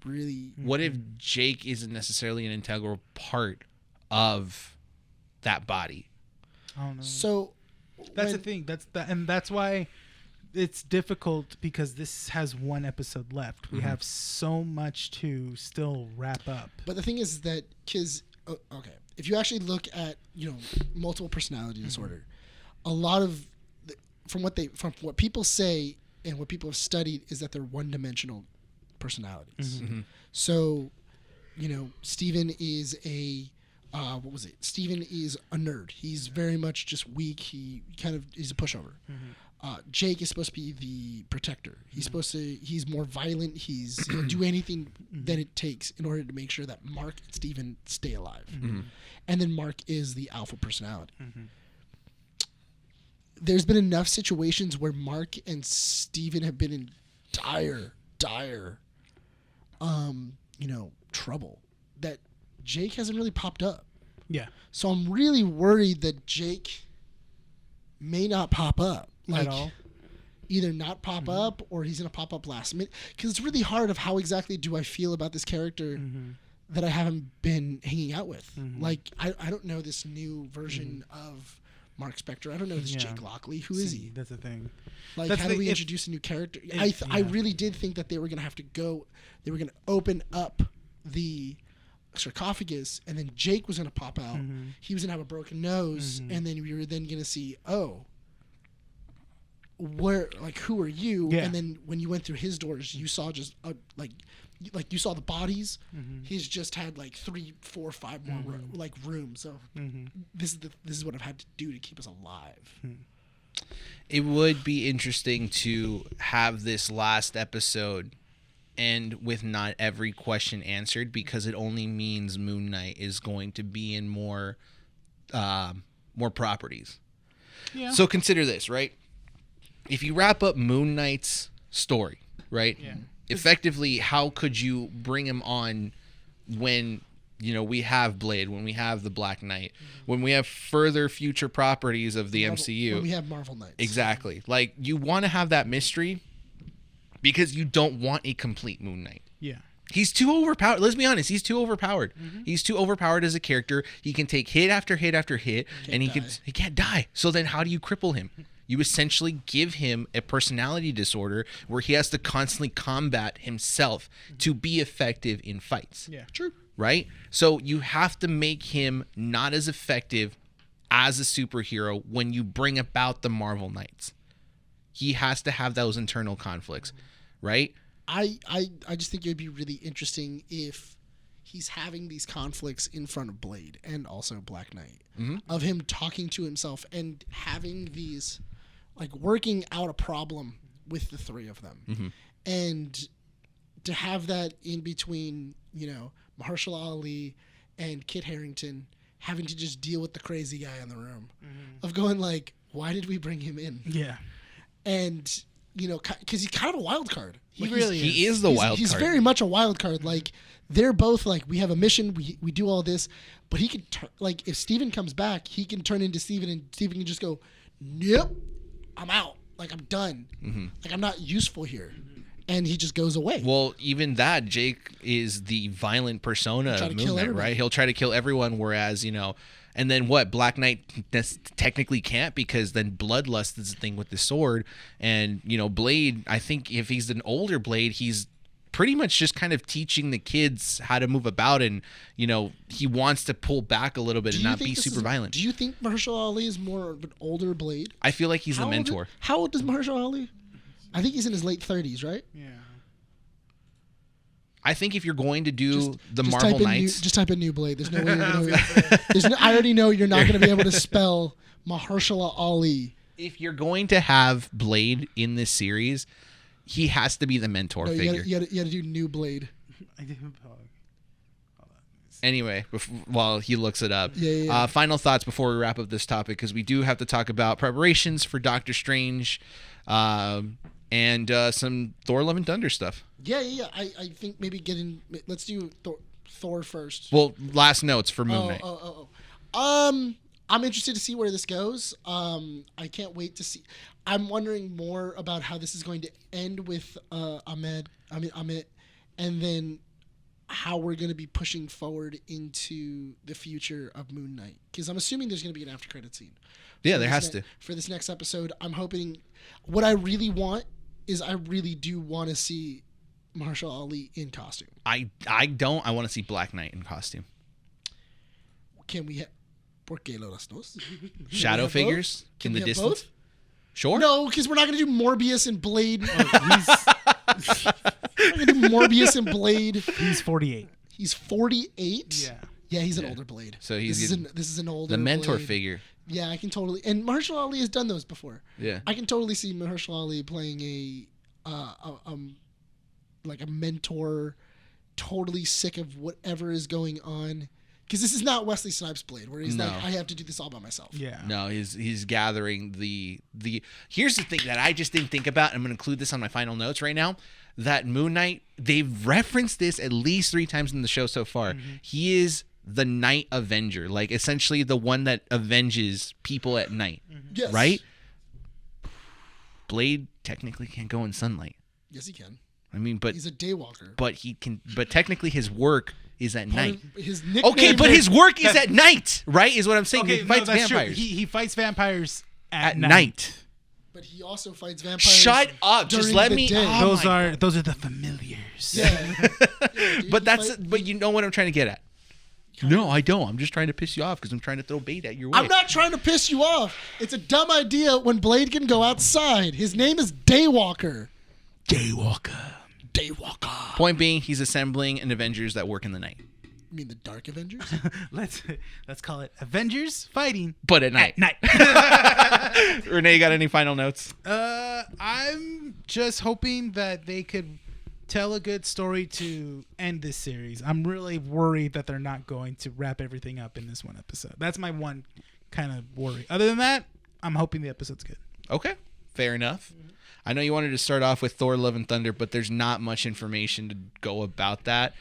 really... What if Jake isn't necessarily an integral part of that body? I don't know. So... That's the thing. And that's why it's difficult, because this has one episode left. We have so much to still wrap up. But the thing is that... Because... Okay. If you actually look at multiple personality disorder, a lot of from what people say and what people have studied is that they're one-dimensional personalities. So, Steven is Steven is a nerd. He's very much just weak. He kind of is a pushover. Jake is supposed to be the protector. He's more violent. He'll do anything that it takes in order to make sure that Mark and Steven stay alive. And then Mark is the alpha personality. There's been enough situations where Mark and Steven have been in dire trouble that Jake hasn't really popped up. Yeah. So I'm really worried that Jake may not pop up. At all? Either not pop up, or he's going to pop up last minute. Because it's really hard of how exactly do I feel about this character that I haven't been hanging out with. Like, I don't know this new version of Mark Spector. I don't know this Jake Lockley. Who is he? That's the thing. Like, how do we introduce a new character? I really did think that they were going to have to go, they were going to open up the sarcophagus, and then Jake was going to pop out. He was going to have a broken nose, and then we were then going to see, who are you? And then when you went through his doors, you saw just you saw the bodies. He's just had like 3, 4, 5 more rooms. So this is what I've had to do to keep us alive. It would be interesting to have this last episode end with not every question answered, because it only means Moon Knight is going to be in more properties. Yeah. So consider this, right? If you wrap up Moon Knight's story, right? Yeah. Effectively, how could you bring him on when we have Blade, when we have the Black Knight, when we have further future properties of the MCU? When we have Marvel Knights. Exactly. Like, you want to have that mystery because you don't want a complete Moon Knight. Yeah. He's too overpowered. Let's be honest. He's too overpowered. He's too overpowered as a character. He can take hit after hit after hit, and he can't die. So then how do you cripple him? You essentially give him a personality disorder where he has to constantly combat himself to be effective in fights. Yeah, true. Right? So you have to make him not as effective as a superhero when you bring about the Marvel Knights. He has to have those internal conflicts, right? I just think it would be really interesting if he's having these conflicts in front of Blade and also Black Knight, of him talking to himself and having these, like, working out a problem with the three of them. And to have that in between, Mahershala Ali and Kit Harington having to just deal with the crazy guy in the room, of going like, why did we bring him in? Yeah. And you know, because he's kind of a wild card. He really is. He is the wild He's card. very much a wild card. Like they're both like, we have a mission, we do all this, but he can like if Steven comes back, he can turn into Steven, and Steven can just go, nope, I'm out. Like I'm done. Like I'm not useful here. And he just goes away. Well, even that, Jake is the violent persona of Moon Knight, right? He'll try to kill everyone, whereas, you know, and then what? Black Knight technically can't, because then bloodlust is the thing with the sword. And, you know, Blade, I think if he's an older Blade, he's pretty much just kind of teaching the kids how to move about, and, you know, he wants to pull back a little bit and not be super violent. Do you think Mahershala Ali is more of an older Blade? I feel like he's the mentor. How old is Mahershala Ali? I think he's in his late 30s, right? Yeah. I think if you're going to do the just Marvel Knights, just type in New Blade. There's no way you're gonna I already know you're not going to be able to spell Mahershala Ali. if you're going to have Blade in this series, he has to be the mentor figure. You got to do New Blade. I didn't. Anyway, while he looks it up, Yeah. final thoughts before we wrap up this topic, because we do have to talk about preparations for Doctor Strange, and some Thor: Love and Thunder stuff. Yeah. I think maybe let's do Thor first. Well, last notes for Moon Knight. I'm interested to see where this goes. I can't wait to see. I'm wondering more about how this is going to end with Amit, and then how we're going to be pushing forward into the future of Moon Knight. Because I'm assuming there's going to be an after credit scene. Yeah, there has to. For this next episode, I'm hoping. What I really want is I really do want to see Mahershala Ali in costume. I don't. I want to see Black Knight in costume. Can we have? ¿Por qué los dos? Shadow figures in the distance. Both? Sure. No, because we're not going to do Morbius and Blade. We're going to do Morbius and Blade. He's 48. He's 48. Yeah. Yeah, he's an older Blade. So this is an older the mentor Blade. figure. Yeah, I can totally. And Mahershala Ali has done those before. Yeah. I can totally see Mahershala Ali playing like a mentor, totally sick of whatever is going on. Because this is not Wesley Snipes' Blade, where he's like, I have to do this all by myself. Yeah. No, he's gathering the. Here's the thing that I just didn't think about. I'm going to include this on my final notes right now. That Moon Knight, they've referenced this at least 3 times in the show so far. Mm-hmm. He is the Night Avenger, like essentially the one that avenges people at night. Mm-hmm. Yes. Right? Blade technically can't go in sunlight. Yes, he can. I mean, but he's a daywalker. But he can. But technically, his work is at night. His nickname. Okay, but his work is at night, right? Is what I'm saying. Okay, he fights that's vampires. True. He fights vampires at night. But he also fights vampires. Shut up! Just let me. Those are the familiars. Yeah. Dude, but you know what I'm trying to get at. No, I don't. I'm just trying to piss you off because I'm trying to throw bait at your way. I'm not trying to piss you off. It's a dumb idea when Blade can go outside. His name is Daywalker. Daywalker. Point being, he's assembling an Avengers that work in the night. You mean the Dark Avengers? Let's call it Avengers fighting, but at night. Rene, you got any final notes? I'm just hoping that they could tell a good story to end this series. I'm really worried that they're not going to wrap everything up in this one episode. That's my one kind of worry. Other than that, I'm hoping the episode's good. Okay, fair enough. Mm-hmm. I know you wanted to start off with Thor: Love and Thunder, but there's not much information to go about that.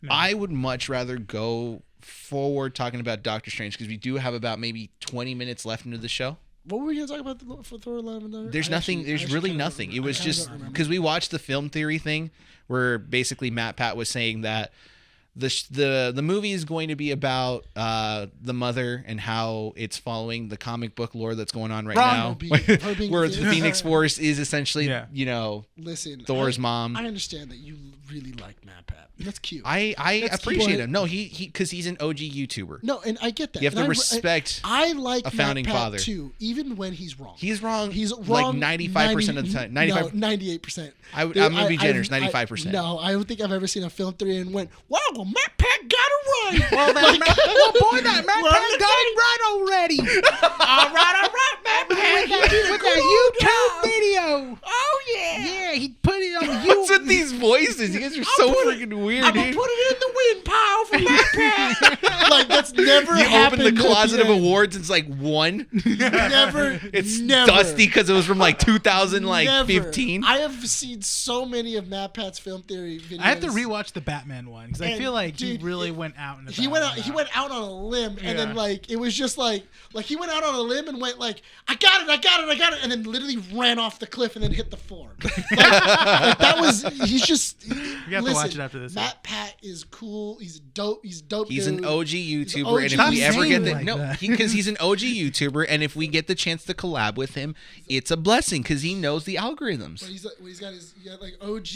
No. I would much rather go forward talking about Doctor Strange because we do have about maybe 20 minutes left into the show. What were we going to talk about for Thor: Love and Thunder? There's nothing. There's really nothing. It was just because we watched the film theory thing where basically Matt Pat was saying that the movie is going to be about the mother and how it's following the comic book lore that's going on right now. Where the Phoenix Force is essentially, Thor's mom. I understand that you really like Matt Pat. That's cute. I appreciate him. No, he because he's an OG YouTuber. No, and I get that. You have to respect I like a founding Matt Pat father too, even when he's wrong. He's wrong. He's wrong like 95% of the time. 98%. I'm gonna be generous. 95%. No, I don't think I've ever seen a film theory and went, "Wow, well, Matt Pat got it right." Matt Pat got it right already. all right, Matt Pat. With that YouTube video. Oh yeah. Yeah, he put it on YouTube. What's with these voices. You guys are so freaking weird, I'm gonna dude. put it in the wind, pal, for my pet. Like that's never You happened. open the closet at of the end. awards, it's like one. Never. It's never, dusty because it was from like 2015. Never. I have seen so many of Matt Pat's film theory videos. I have to rewatch the Batman one because I And, feel like dude, he really went out. In the He went out on a limb, and then Yeah. like it was just like he went out on a limb and went like, I got it, and then literally ran off the cliff and then hit the floor. Like that was he's just. You have to watch it after this. Matt Pat is cool. He's dope. He's dope. He's dude. an OG YouTuber, OG. and if Stop we ever get saying the like that. because he's an OG YouTuber, and if we get the chance to collab with him, it's a blessing because he knows the algorithms. But he's got his like OG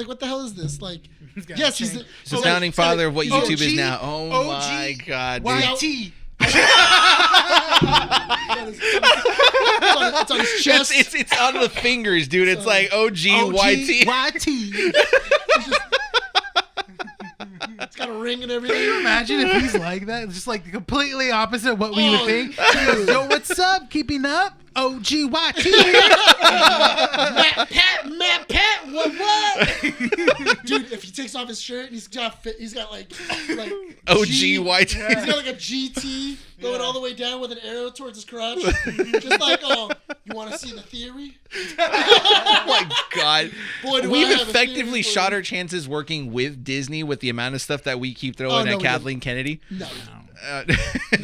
what the hell is this like? He's got Yes, a he's chain. He's the founding father of what he's YouTube is OG, now. Oh OG, my god, dude. YT. It's on his chest. It's on the fingers, dude. It's like OG YT. YT. It's got a ring and everything. Imagine if he's like that. It's just like the completely opposite of what we would Oh, think. dude. Yo, what's up? Keeping up? OG YT. Matt Pat, what? Dude, if he takes off his shirt and he's got like OG G- YT. He's got like a GT going all the way down with an arrow towards his crotch. Just like, oh, you want to see the theory? Oh my god. Boy, do We've I have a effectively theory for shot you. our chances working with Disney with the amount of stuff that we keep throwing Oh, at no, we Kathleen Kennedy. No.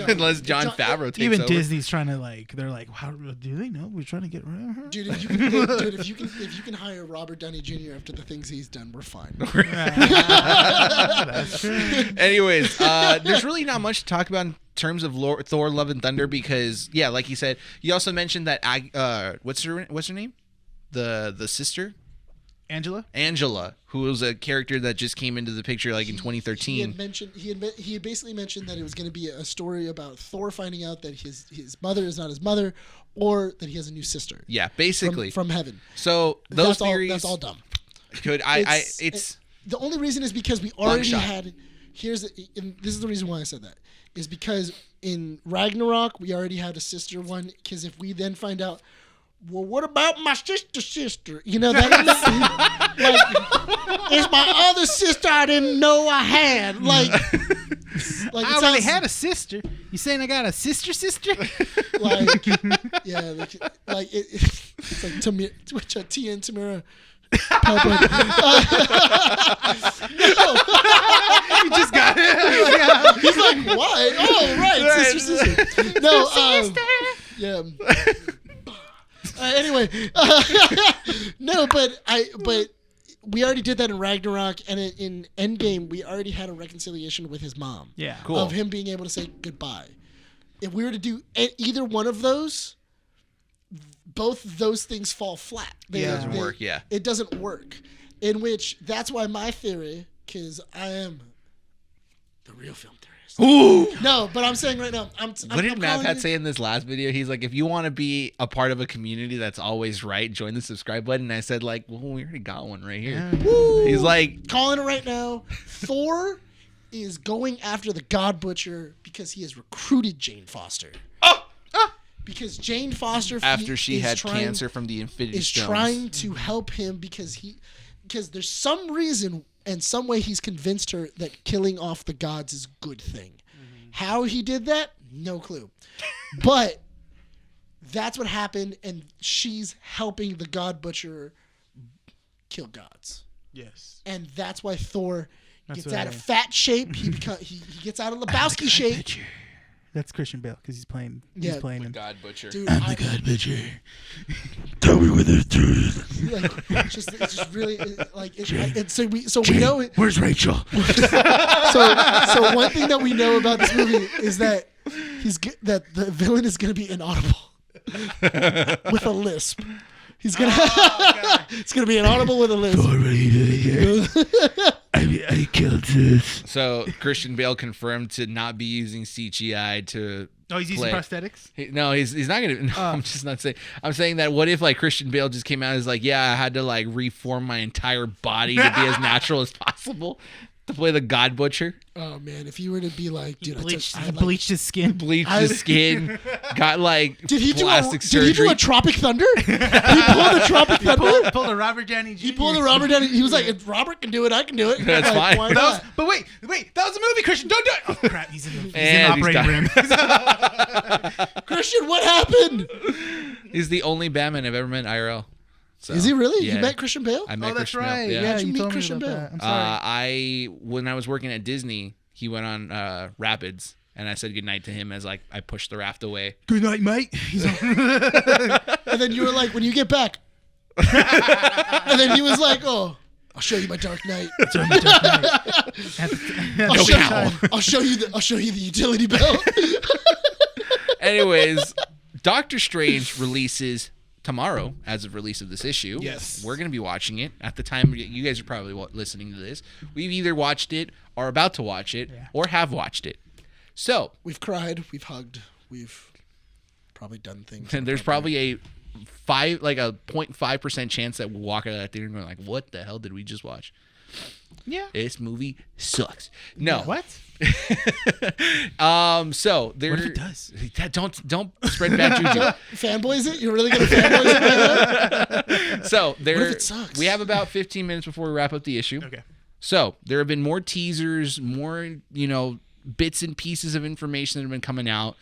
Unless John Favreau takes Even over. Disney's trying to like. They're like, how do they know we're trying to get rid of her? Dude, if you can hire Robert Downey Jr. after the things he's done, we're fine. That's true. Anyways, there's really not much to talk about in terms of Thor: Love and Thunder because, yeah, like you said, you also mentioned that what's her name? The sister, Angela, who was a character that just came into the picture like in 2013. He had basically mentioned that it was going to be a story about Thor finding out that his mother is not his mother, or that he has a new sister. Yeah, basically from heaven. So those theories, that's all dumb. It's the only reason is because we already had. And this is the reason why I said that is because in Ragnarok we already had a sister one. Because if we then find out, well, what about my sister? You know that like, it's my other sister I didn't know I had. Like I already had a sister. You saying I got a sister? Like yeah, like it's like Tia and Tamara. You just got it. He's like, what? Oh, right, sister. No, yeah. Anyway, no, but we already did that in Ragnarok, and in Endgame, we already had a reconciliation with his mom. Yeah. Cool. Of him being able to say goodbye. If we were to do either one of those, both those things fall flat. It doesn't work. Yeah. It doesn't work. In which, that's why my theory, because I am the real film theorist. Ooh. No, but I'm saying right now, What did Matt Pat say in this last video? He's like, if you want to be a part of a community that's always right, join the subscribe button. And I said, like, well, we already got one right here. Woo! He's like, calling it right now. Thor is going after the God Butcher because he has recruited Jane Foster. Because Jane Foster, after she had cancer from the Infinity is Stones, trying to help him because there's some reason and some way he's convinced her that killing off the gods is a good thing. How he did that, no clue. But that's what happened, and she's helping the God Butcher kill gods. Yes. And that's why Thor gets what out of fat shape. He gets out of Lebowski shape. That's Christian Bale because he's playing. Yeah. He's playing him. God Butcher. Dude, God Butcher. Tell me where the truth. like, it's just really like so we know it. Where's Rachel? So one thing that we know about this movie is that that the villain is going to be inaudible with a lisp. He's gonna it's gonna be inaudible with a lisp. I killed Zeus. So Christian Bale confirmed to not be using CGI to. Oh, he's using play. prosthetics? No, he's not gonna. No, I'm just not saying. I'm saying that what if like Christian Bale just came out and is like, yeah, I had to like reform my entire body to be as natural as possible. to play the God Butcher. Oh man, if you were to be like, dude, He bleached his skin. Bleached his skin. Got like did he plastic do surgery. Did he do a Tropic Thunder? He pulled a Tropic Thunder. Pulled a Robert Downey Jr. He pulled a Robert Downey. He was like, if Robert can do it, I can do it. That's like, fine. Why That not? was, but wait, that was a movie, Christian. Don't do it. Oh crap, he's in the And he's operating done. room. Christian, what happened? He's the only Batman I've ever met IRL. So, Is he really? yeah. You met Christian Bale? I met Oh, that's Christian Bale. right. Yeah. Yeah, How'd you you meet told me Christian about Bale? that. I'm sorry. When I was working at Disney, he went on Rapids, and I said goodnight to him as like I pushed the raft away. Good night, mate. And then you were like, when you get back. And then he was like, oh, I'll show you my Dark Knight. I'll show you the utility belt. Anyways, Doctor Strange releases tomorrow as of release of this issue. Yes. We're going to be watching it. At the time, you guys are probably listening to this. We've either watched it, are about to watch it, or have watched it. So, We've cried, we've hugged, we've probably done things. and there's probably a 0.5% chance that we'll walk out of that theater and go like, what the hell did we just watch? Yeah. This movie sucks. No. What? So there. What if it does? Don't spread bad juju. Fanboys it? You're really gonna fanboys it? Right now? So there. What if it sucks? We have about 15 minutes before we wrap up the issue. Okay. So there have been more teasers, more bits and pieces of information that have been coming out.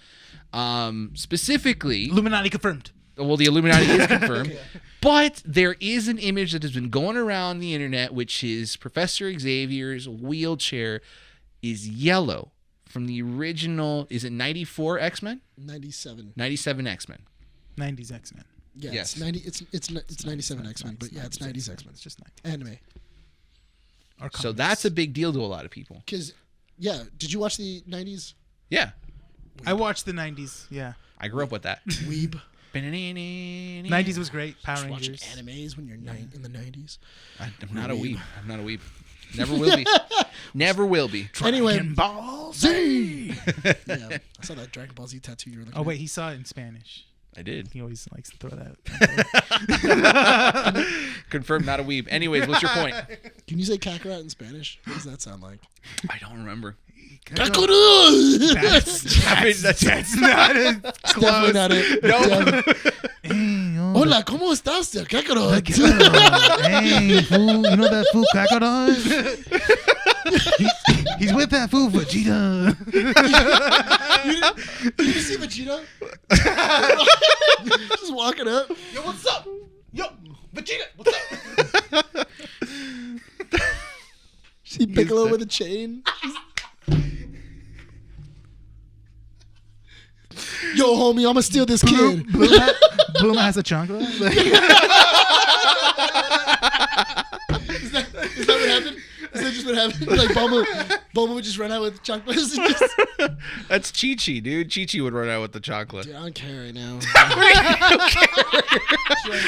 Specifically, Illuminati confirmed. well, the Illuminati is confirmed. But there is an image that has been going around the internet, which is Professor Xavier's wheelchair is yellow from the original, is it 94 X-Men? 97. 97 X-Men. 90s X-Men. Yeah, Yes. it's 90. It's 97 X-Men, but yeah, it's 90s X-Men. It's just 90. Anime. Or So comics. that's a big deal to a lot of people. Because, yeah, did you watch the 90s? Yeah. I watched the 90s. Yeah. I grew up with that. Weeb. 90s was great. Power Just watching Rangers. animes when you're in the 90s. I'm not a weeb. I'm not a weeb. Never will be. Never will be. Anyway, Dragon Ball Z. yeah, I saw that Dragon Ball Z tattoo you were looking Oh wait, he saw it in Spanish. I did. He always likes to throw that. Confirmed, not a weeb. Anyways, what's your point? at. Can you say Kakarot in Spanish? What does that sound like? I don't remember. Kakarot! That's not it. Definitely not it. Hola, ¿cómo estás, Kakarot? Hey, fool, you know that fool Kakarot? He's with that fool Vegeta. You see Vegeta? Just walking up. Yo, what's up? Yo, Vegeta, what's up? See Piccolo with a chain. Yo, homie, I'm gonna steal this kid. Boom has a chocolate. Is that what happened? Is that just what happened? Like Bulma would just run out with chocolates. And just... That's Chi-Chi, dude. Chi-Chi would run out with the chocolate. Dude, I don't care right now.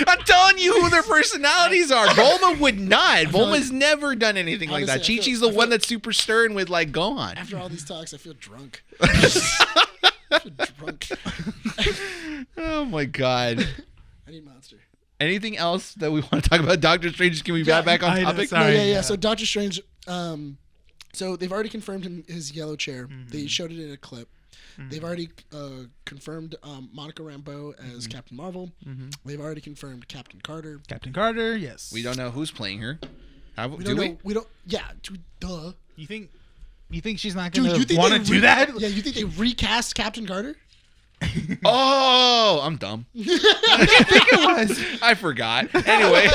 I'm telling you who their personalities are. Bulma would not. Bulma's like- never done anything like that. Honestly, I Chi-Chi's feel- the one that's super stern with like Gohan. After all these talks, I feel drunk. Drunk. Oh my god. I need Monster. Anything else that we want to talk about Doctor Strange? Can we back on I know, topic? sorry. Yeah. So Doctor Strange. So they've already confirmed his yellow chair. They showed it in a clip. They've already confirmed Monica Rambeau as Captain Marvel. They've already confirmed Captain Carter. Captain Carter, yes. We don't know who's playing her. We don't know. We don't. Yeah. Duh. You think she's not Dude, gonna you think want to they do that? Yeah. You think they recast Captain Carter? Oh, I'm dumb. I forgot. Anyway,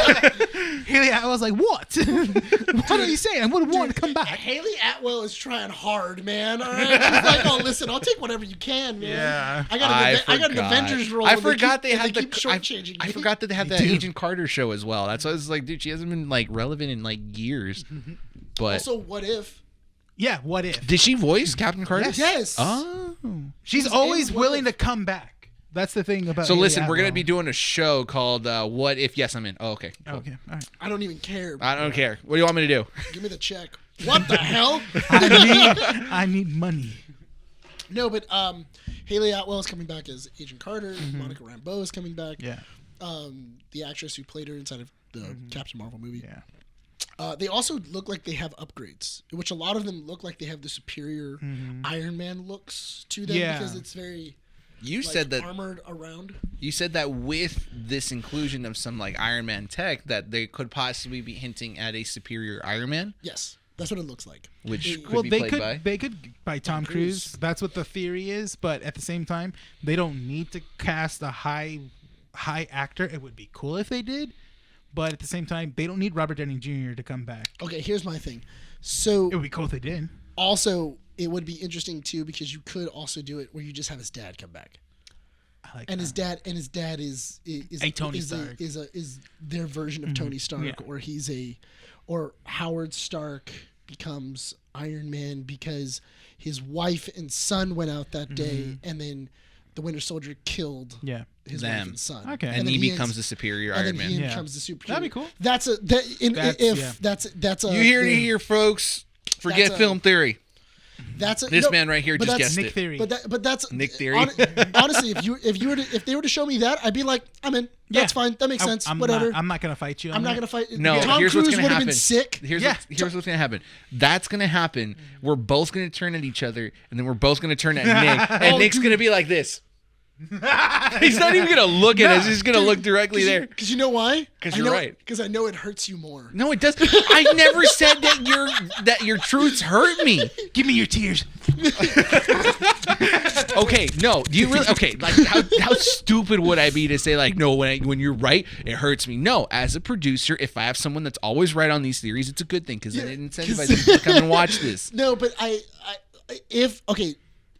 Haley, I was like, what? What are you saying? I would want to come back. Haley Atwell is trying hard, man. All right. She's like, oh, listen, I'll take whatever you can, man. Yeah. I got an Avengers role. I and forgot they keep- had and they the. keep shortchanging I me. forgot that they had They that do. Agent Carter show as well. That's why I was like, dude, she hasn't been like relevant in like years. But Also, what if? Yeah, what if? did she voice Captain Carter? Yes. Oh. She's She's always in What willing If. to come back. That's the thing about So Haley listen, we're gonna Atwell. be doing a show called "What If." Yes, I'm in. Oh, okay. Cool. Okay, all right. I don't even care. I don't care. What do you want me to do? Give me the check. What the hell? I need money. No, but Haley Atwell is coming back as Agent Carter. Monica Rambeau is coming back. Yeah. The actress who played her inside of the Captain Marvel movie. Yeah. They also look like they have upgrades, which a lot of them look like they have the superior Iron Man looks to them because it's very You said that armored around. You said that with this inclusion of some like Iron Man tech, that they could possibly be hinting at a superior Iron Man. Yes, that's what it looks like. Which could be played by. They could by Tom Cruise. That's what the theory is. But at the same time, they don't need to cast a high actor. It would be cool if they did. But at the same time, they don't need Robert Downey Jr. to come back. Okay, here's my thing. So It would be cool if they did. also, it would be interesting too because you could also do it where you just have his dad come back. I like And that. his dad is A Tony Stark. is their version of Tony Stark, or Howard Stark becomes Iron Man because his wife and son went out that day, and then the Winter Soldier killed his wife and son. Okay. And then he becomes the superior Iron and then Man. he becomes the super. That'd be cool. That's a that's a. You hear it here, folks. Forget That's a- film theory. That's a, This no, man right here but just that's guessed Nick it. Theory. But that's Nick Theory. Honestly, if they were to show me that, I'd be like, I'm in. That's fine. That makes sense. Whatever. I'm not gonna fight you. I'm not gonna fight. No, Tom here's Cruise what's would gonna have happen. been sick. Here's what's gonna happen. That's gonna happen. We're both gonna turn at each other, and then we're both gonna turn at Nick, and Nick's gonna be like this. He's not even gonna look at us. He's gonna look directly there. Because you know why? 'Cause you're right. Because I know it hurts you more. No, it does. I never said that your truths hurt me. Give me your tears. Okay, no. Do you really? Okay, like how stupid would I be to say like no when you're right it hurts me? No, as a producer, if I have someone that's always right on these theories, it's a good thing because then it incentivizes people to come and watch this. No, but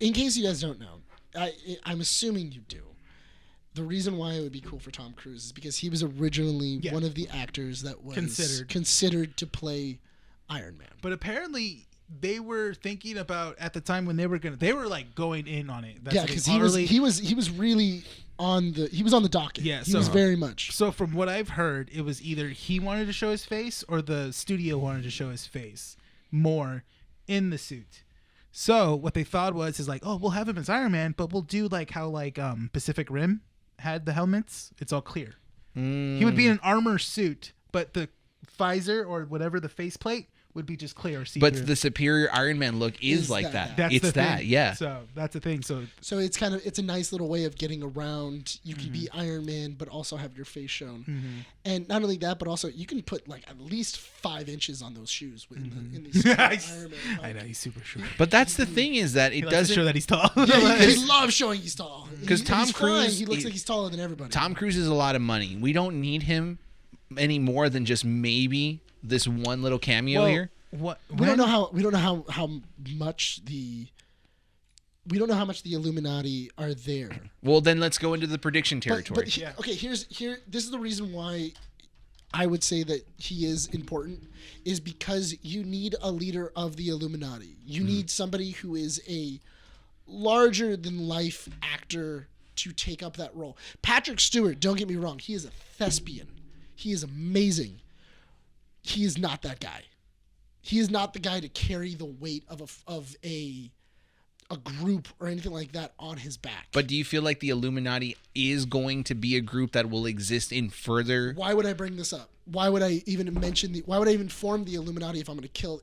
in case you guys don't know, I'm assuming you do. The reason why it would be cool for Tom Cruise is because he was originally one of the actors that was considered to play Iron Man. But apparently they were thinking about at the time when they were like going in on it. That's Because he was really on the docket. Yeah, he was very much. So from what I've heard, it was either he wanted to show his face or the studio wanted to show his face more in the suit. So what they thought was like, oh, we'll have him as Iron Man, but we'll do like how Pacific Rim had the helmets. It's all clear. He would be in an armor suit, but the visor or whatever the faceplate would be just clear. But the superior Iron Man look is like that. That's it's the that, thing. yeah. So that's the thing. So it's a nice little way of getting around. You can be Iron Man, but also have your face shown. And not only that, but also you can put like at least 5 inches on those shoes in these Iron Man. I know he's super short. But that's the thing is that it doesn't show that he's tall. He loves showing he's tall. Because Tom Cruise, he looks like he's taller than everybody. Tom Cruise is a lot of money. We don't need him any more than just maybe this one little cameo here. We don't know how much the Illuminati are there. Well, then let's go into the prediction territory. Okay, this is the reason why I would say that he is important is because you need a leader of the Illuminati. You need somebody who is a larger than life actor to take up that role. Patrick Stewart, don't get me wrong, he is a thespian. He is amazing. He is not that guy. He is not the guy to carry the weight of a group or anything like that on his back. But do you feel like the Illuminati is going to be a group that will exist in further? Why would I bring this up? Why would I even why would I even form the Illuminati if I'm going to kill?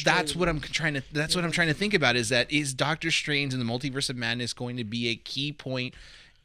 That's what I'm trying to think about. Is Doctor Strange and the Multiverse of Madness going to be a key point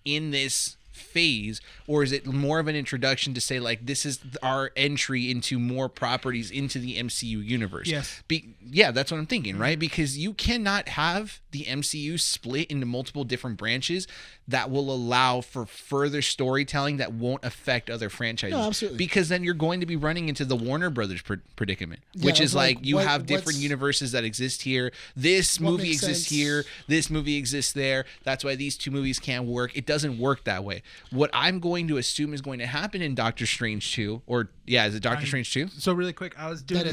in this phase, or is it more of an introduction to say like this is our entry into more properties into the MCU universe? Yes. That's what I'm thinking, right? Because you cannot have the MCU split into multiple different branches that will allow for further storytelling that won't affect other franchises. No, absolutely. Because then you're going to be running into the Warner Brothers predicament, which is like you have different universes that exist here. This movie exists here. This movie exists there. That's why these two movies can't work. It doesn't work that way. What I'm going to assume is going to happen in Doctor Strange 2, is it Doctor Strange 2? So really quick, I was doing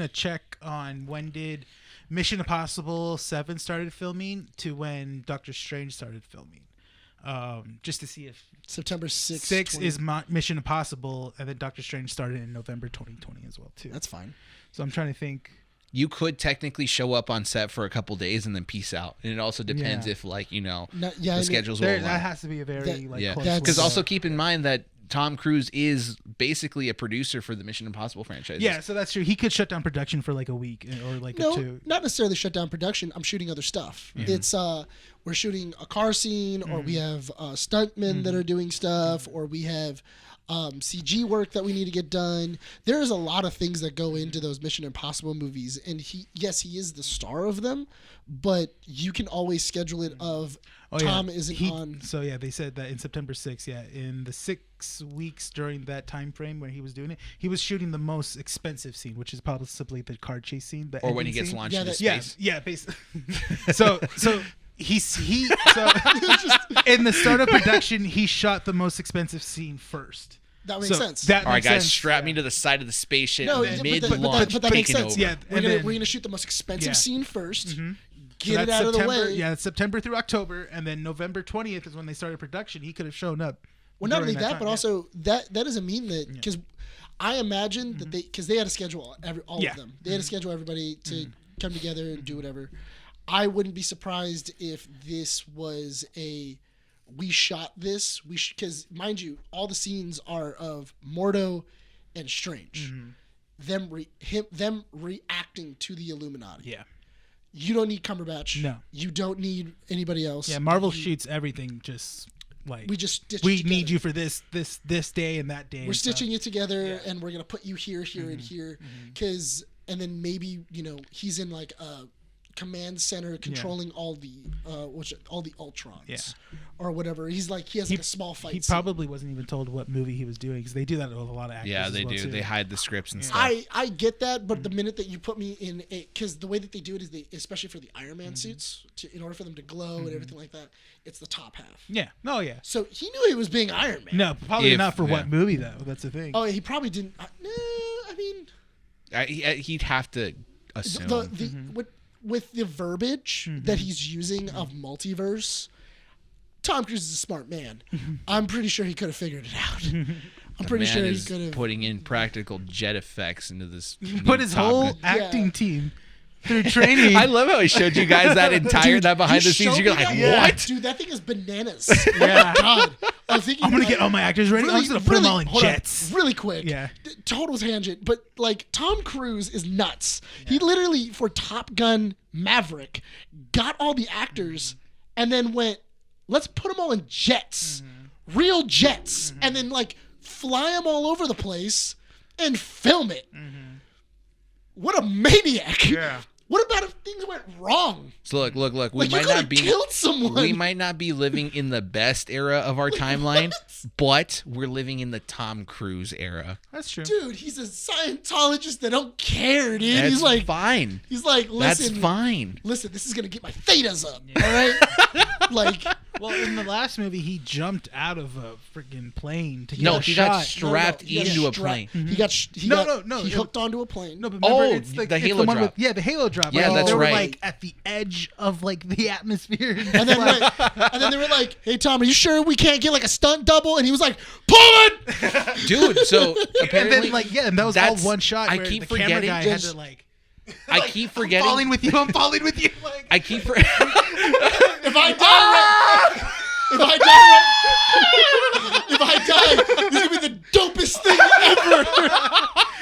a check on when did Mission Impossible 7 started filming to when Doctor Strange started filming. Just to see if September 6th. 6 is Mission Impossible, and then Doctor Strange started in November 2020 as well too. That's fine. So I'm trying to think. You could technically show up on set for a couple days and then peace out, and it also depends if the schedules will that allow. has to be a very close. Because also keep in mind that Tom Cruise is basically a producer for the Mission Impossible franchise. Yeah, so that's true. He could shut down production for like a week or like No, 2. not necessarily shut down production. I'm shooting other stuff. It's we're shooting a car scene, or we have stuntmen that are doing stuff, or we have CG work that we need to get done. There's a lot of things that go into those Mission Impossible movies, and he is the star of them, but you can always schedule it of Tom isn't on. So yeah, they said that in September 6th, in the 6 weeks during that time frame when he was doing it, he was shooting the most expensive scene, which is possibly the car chase scene, or when he gets launched into space. Yeah, basically. so in the start of production, he shot the most expensive scene first. That makes sense. All right, guys, strap me to the side of the spaceship mid-launch. But that makes taking sense. over. Yeah, we're gonna shoot the most expensive scene first. Get it that's out of the way. Yeah, it's September through October, and then November 20th is when they started production. He could have shown up. Well, not only during that, time, but also that doesn't mean that, because I imagine that they had to schedule all of them. They had to schedule everybody to come together and do whatever. I wouldn't be surprised if this was we shot this. Because mind you, all the scenes are of Mordo and Strange. Them reacting to the Illuminati. Yeah. You don't need Cumberbatch. No. You don't need anybody else. Yeah, Marvel shoots everything just like we just stitch we it together. need you for this day and that day. We're stitching it together, and we're gonna put you here, and here, and then maybe he's in like a command center controlling all the Ultrons, or whatever. He has like a small fight. He probably wasn't even told what movie he was doing, because they do that with a lot of actors. Yeah, they do. Too. They hide the scripts and stuff. I get that, but the minute that you put me in because the way that they do it is especially for the Iron Man suits, in order for them to glow and everything like that, it's the top half. Yeah. Oh yeah. So he knew he was being Iron Man. No, probably not for what movie though. That's the thing. Oh, he probably didn't. No, I mean, he'd have to assume. With the verbiage that he's using of multiverse, Tom Cruise is a smart man. I'm pretty sure he could have figured it out. I'm pretty sure he could have. Putting in practical jet effects into this. Put his whole acting team through training. I love how he showed you guys that entire that behind the scenes. You're like, what? Dude, that thing is bananas. Yeah. God. I'm gonna get all my actors ready. I'm just gonna put them all in jets. Really quick. Yeah. Total tangent, but like Tom Cruise is nuts. Yeah. He literally, for Top Gun Maverick, got all the actors and then went, let's put them all in jets, real jets, and then like fly them all over the place and film it. What a maniac. Yeah. What about if things went wrong? So look. We Like, might not be killed someone. We might not be living in the best era of our timeline, but we're living in the Tom Cruise era. That's true. Dude, he's a Scientologist that don't care, dude. That's he's like fine. He's like, listen. That's fine. Listen, this is gonna get my thetas up. All right. Like, well, in the last movie, he jumped out of a freaking plane to get a he shot. got strapped into a plane. He got he hooked onto a plane. No, but remember, it's like, the Halo one drop. The Halo drop. Yeah, that's they were right. like at the edge of like the atmosphere, and then they were like, "Hey Tom, are you sure we can't get like a stunt double?" And he was like, "Pull it, dude." So apparently, and then and that was all one shot. I where keep the camera forgetting. guy had to like. I keep forgetting. I'm falling with you. I'm falling with you. Like, I keep forgetting. If I die, this is gonna be the dopest thing ever.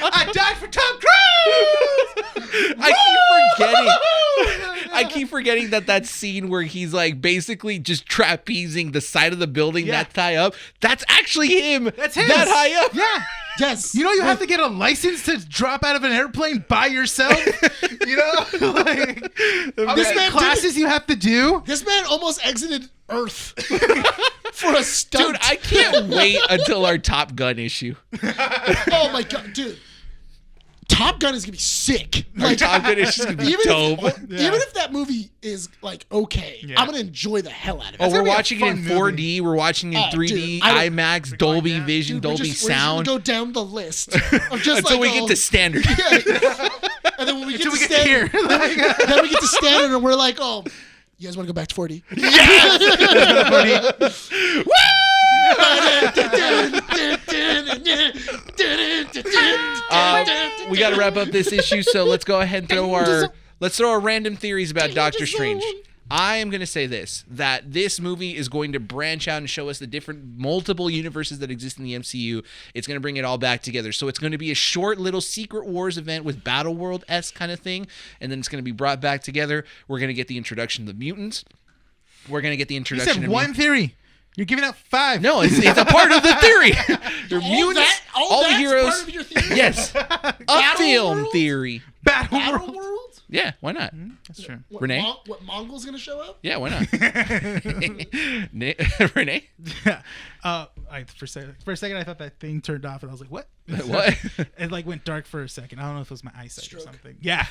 I died for Tom Cruise. I keep forgetting that scene where he's like basically just trapezing the side of the building that high up. That's actually him. That's him. That high up. Yeah. Yes. You know you have to get a license to drop out of an airplane by yourself. You know, like this man classes you have to do. This man almost exited Earth for a stunt. Dude, I can't wait until our Top Gun issue. Oh my god, dude. Top Gun is gonna be sick. Like, Top Gun is just gonna be dope. Even if that movie is like okay, I'm gonna enjoy the hell out of it. Oh, we're watching it in 4D. We're watching it in 3D, dude, IMAX, Dolby Vision, Dolby Sound. We're just gonna go down the list of just until we get to standard. Yeah. And then when we get to standard, then we get to standard, and we're like, oh, you guys want to go back to 4D? Yes. We got to wrap up this issue, so let's go ahead and throw our random theories about Doctor Strange. I am going to say that this movie is going to branch out and show us the different multiple universes that exist in the MCU. It's going to bring it all back together. So it's going to be a short little Secret Wars event with Battle World-esque kind of thing, and then it's going to be brought back together. We're going to get the introduction of the mutants. We're going to get the introduction of one theory. You're giving out 5. No, it's a part of the theory. They're mutants. All the that's heroes. part of your theory? Yes. A film World? theory. Battle World? Yeah, why not? That's true. What, Renee? what Mongol's gonna show up? Yeah, why not? Renee? For a second, I thought that thing turned off, and I was like, "What? What? It like went dark for a second. I don't know if it was my eyesight Stroke. or something. Yeah,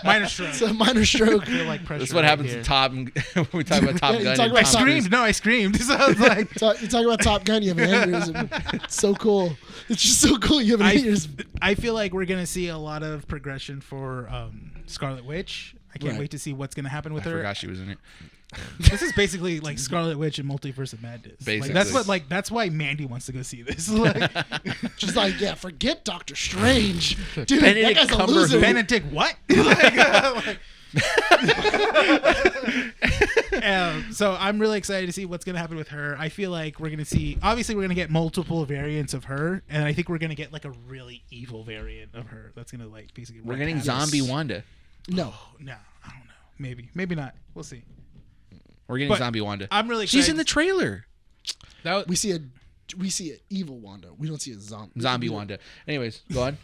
minor stroke. It's a minor stroke. I feel like pressure. That's what right happens here. to Top. When we talk about Top Yeah, you Gun. talk and about Tom Top Cruise. Screamed. No, I screamed. So I was like, You talk about Top Gun, you have an aneurysm. It's so cool. It's just so cool. You have an aneurysm. I feel like we're gonna see a lot of progression for Scarlet Witch. I can't Right. wait to see what's gonna happen with I her. forgot she was in it. This is basically like Scarlet Witch and Multiverse of Madness. Basically. That's why Mandy wants to go see this. Like, She's like, yeah, forget Doctor Strange. Dude, Benedict that guy's a Cumberbatch. loser. Benedict what? So I'm really excited to see what's going to happen with her. I feel like we're going to see, obviously we're going to get multiple variants of her, and I think we're going to get like a really evil variant of her that's going to like basically We're wreak getting havoc. zombie Wanda. No. No, I don't know. Maybe not. We'll see. We're getting But zombie Wanda. I'm really excited. She's in the trailer. We see an evil Wanda. We don't see a Zombie Wanda. Anyways, go on.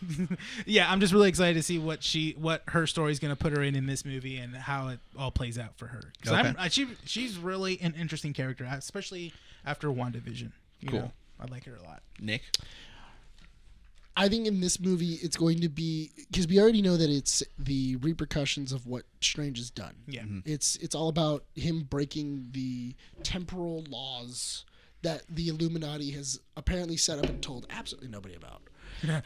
Yeah, I'm just really excited to see what her story's going to put her in this movie and how it all plays out for her. 'Cause Okay. she's really an interesting character, especially after WandaVision. Cool. Know? I like her a lot. Nick. I think in this movie it's going to be, because we already know that it's the repercussions of what Strange has done. Yeah. It's all about him breaking the temporal laws that the Illuminati has apparently set up and told absolutely nobody about.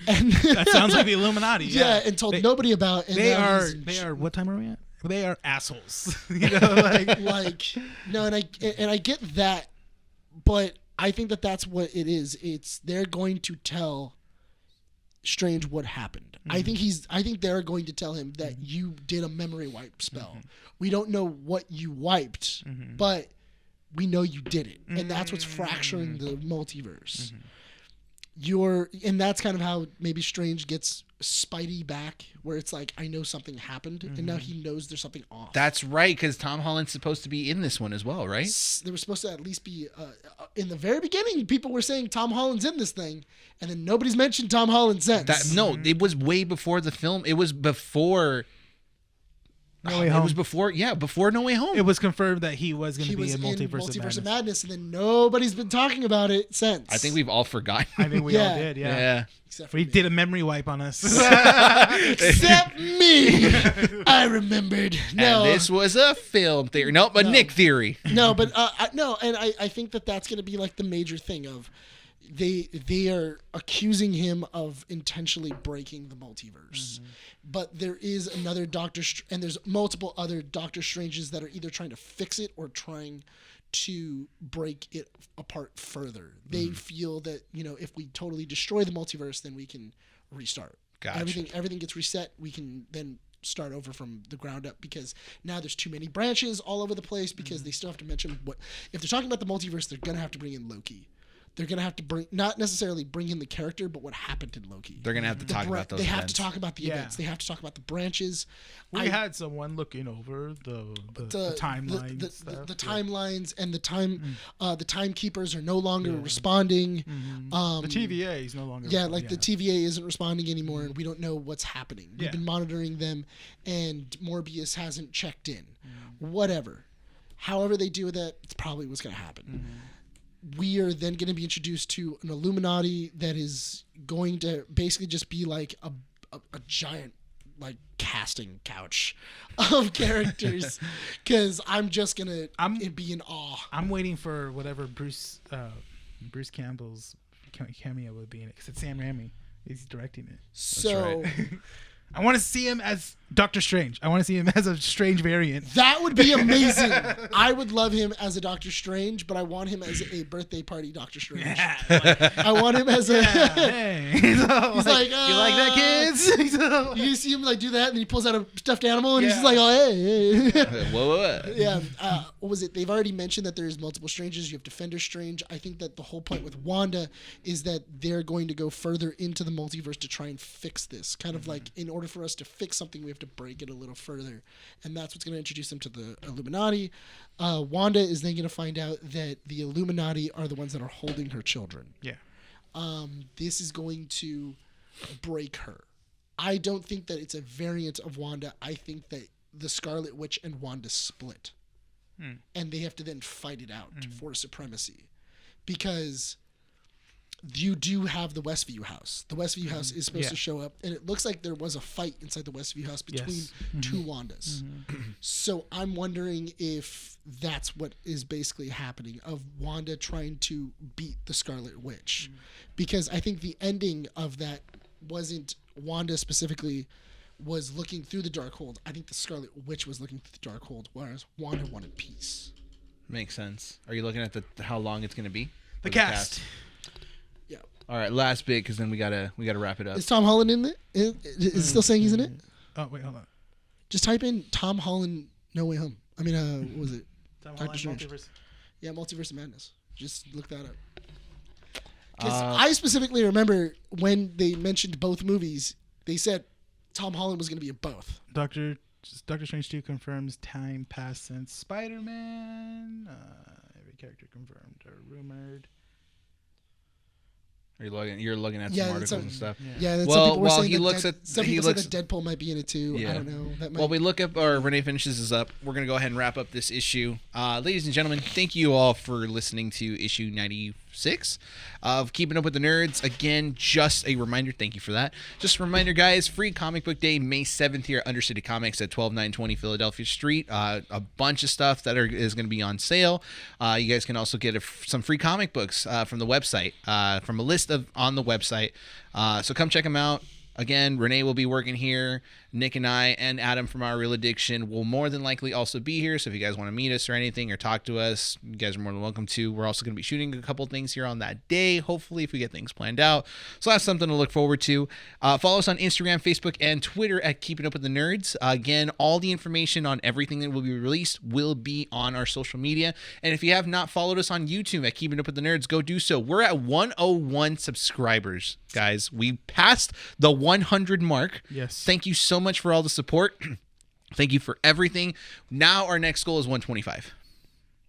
And That sounds like the Illuminati. yeah, and told nobody about. And They now are. he's in They are. What time are we at? They are assholes. You know, like like no, and I get that, but I think that's what it is. It's they're going to tell Strange what happened. I think they're going to tell him that you did a memory wipe spell. We don't know what you wiped, but we know you did it, and that's what's fracturing the multiverse. And that's kind of how maybe Strange gets Spidey back, where it's like, I know something happened, and now he knows there's something off. That's right, because Tom Holland's supposed to be in this one as well, right? There was supposed to at least be in the very beginning, people were saying Tom Holland's in this thing, and then nobody's mentioned Tom Holland since. No, it was way before the film. It was before. No Way Home. It was before No Way Home. it was confirmed that he was going He to be was in in Multiverse of Madness. Madness, and then nobody's been talking about it since. I think we've all forgotten. I think we all Yeah. did. Yeah. Yeah. Except for We me. did a memory wipe on us. Except me. I remembered. No, And this was a film theory. Nope, a Nick theory. no, but no, and I think that's going to be like the major thing of they are accusing him of intentionally breaking the multiverse. But there is another and there's multiple other Doctor Stranges that are either trying to fix it or trying to break it apart further. They feel that, if we totally destroy the multiverse, then we can restart. Gotcha. Everything gets reset. We can then start over from the ground up, because now there's too many branches all over the place, because they still have to mention if they're talking about the multiverse, they're going to have to bring in Loki. They're going to have to not necessarily bring in the character, but what happened in Loki. They're gonna have to talk about those. They have events. to talk about the Yeah. events. They have to talk about the branches. We had someone looking over the timelines. The timelines and the time. The timekeepers are no longer responding. The TVA is no longer. Yeah, the TVA isn't responding anymore, and we don't know what's happening. We've been monitoring them, and Morbius hasn't checked in. Whatever. However they do that, it's probably what's going to happen. We are then going to be introduced to an Illuminati that is going to basically just be like a giant casting couch of characters, because I'm just going to be in awe. I'm waiting for whatever Bruce Campbell's cameo would be in it, because it's Sam Raimi. He's directing it. So I want to see him as Doctor Strange. I want to see him as a strange variant. that would be amazing. I would love him as a Doctor Strange, but I want him as a birthday party Doctor Strange. I want him as a... Hey. He's like, you like that, kids? You see him like do that, and he pulls out a stuffed animal, and he's Yeah. just like, "Oh, hey." Whoa. Yeah. What was it? They've already mentioned that there's multiple Stranges. You have Defender Strange. I think that the whole point with Wanda is that they're going to go further into the multiverse to try and fix this. Kind of like, in order for us to fix something, we have to break it a little further, and that's what's going to introduce them to the Illuminati. Wanda is then going to find out that the Illuminati are the ones that are holding her children. Yeah. This is going to break her. I don't think that it's a variant of Wanda. I think that the Scarlet Witch and Wanda split. And they have to then fight it out for supremacy. Because you do have the Westview house. The Westview house is supposed to show up, and it looks like there was a fight inside the Westview house between two Wandas. So I'm wondering if that's what is basically happening, of Wanda trying to beat the Scarlet Witch. Because I think the ending of that wasn't Wanda specifically was looking through the Darkhold. I think the Scarlet Witch was looking through the Darkhold, whereas Wanda wanted peace. Makes sense. Are you looking at how long it's going to be? The cast. Yeah. All right, last bit, because then we gotta wrap it up. Is Tom Holland in it? Is it still saying he's in it? Oh, wait, hold on. Just type in Tom Holland No Way Home. I mean, what was it? Tom Doctor Holland Strange. Multiverse. Yeah, Multiverse of Madness. Just look that up. Because I specifically remember when they mentioned both movies, they said Tom Holland was going to be in both. Doctor Strange 2 confirms time passed since Spider-Man. Every character confirmed or rumored. You're looking at some articles and stuff. Yeah, that's Well, some people were while saying he that looks at- some he people looks- said that Deadpool might be in it too. Yeah. I don't know. That might. While we look up, or Rene finishes this up, we're going to go ahead and wrap up this issue. Ladies and gentlemen, thank you all for listening to issue 96 of Keeping Up with the Nerds. Again, just a reminder, thank you for that. Just a reminder, guys, free comic book day, May 7th here at Undercity Comics at 12920 Philadelphia Street. A bunch of stuff that is going to be on sale. You guys can also get some free comic books from the website, from a list on the website. So come check them out. Again, Rene will be working here. Nick and I and Adam from Our Real Addiction will more than likely also be here. So if you guys want to meet us or anything or talk to us, you guys are more than welcome to. We're also going to be shooting a couple things here on that day, hopefully, if we get things planned out. So that's something to look forward to. Follow us on Instagram, Facebook, and Twitter at Keeping Up with the Nerds. Again, all the information on everything that will be released will be on our social media. And if you have not followed us on YouTube at Keeping Up with the Nerds, go do so. We're at 101 subscribers, guys. We passed the 100 mark. Yes. Thank you so much for all the support. Thank you for everything. Now our next goal is 125.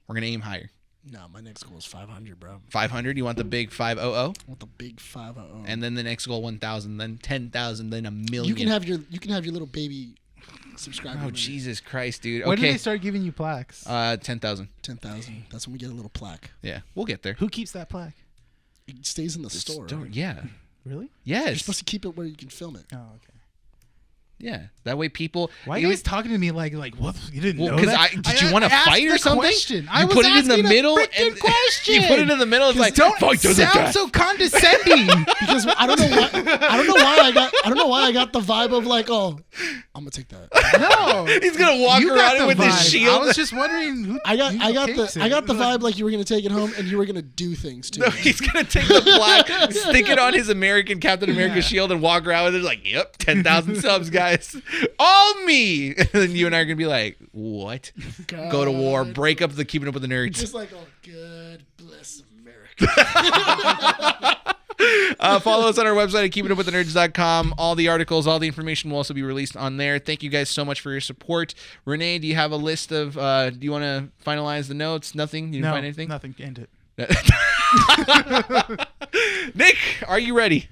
We're going to aim higher. No, my next goal is 500, bro. 500? You want the big 500? I want the big 500. And then the next goal 1,000, then 10,000, then a million. You can have your little baby subscriber. Oh, Jesus Christ, dude. When did Okay. they start giving you plaques? 10,000. 10,000. That's when we get a little plaque. Yeah, we'll get there. Who keeps that plaque? It stays in the store. Yeah. Really? You're Yes. supposed to keep it where you can film it. Oh, okay. Yeah. That way people. Why are you guys talking to me like what? You didn't know Because that? did you want to asked fight or the something? Question. You I was put it in the asking a middle freaking and question. you put it in the middle. It's like Don't fight to the sound death. so condescending. Because I don't know why I got the vibe of like, oh, I'm gonna take that. No, He's gonna walk you around got the with his vibe. shield. I was just wondering who. I got takes it. the vibe like you were gonna take it home and you were gonna do things too. No, he's gonna take the plaque, stick it on his American Captain America Yeah. shield, and walk around with it like, "Yep, 10,000 subs, guys, all me." And then you and I are gonna be like, "What? Go to war, break up the Keeping Up with the Nerds." Just like, oh, God bless America. Follow us on our website at keepingupwiththenerds.com. All the articles, all the information will also be released on there. Thank you guys so much for your support. Rene, do you have a list of? Do you want to finalize the notes? Nothing. You didn't find anything. Nothing. End it. Nick, are you ready?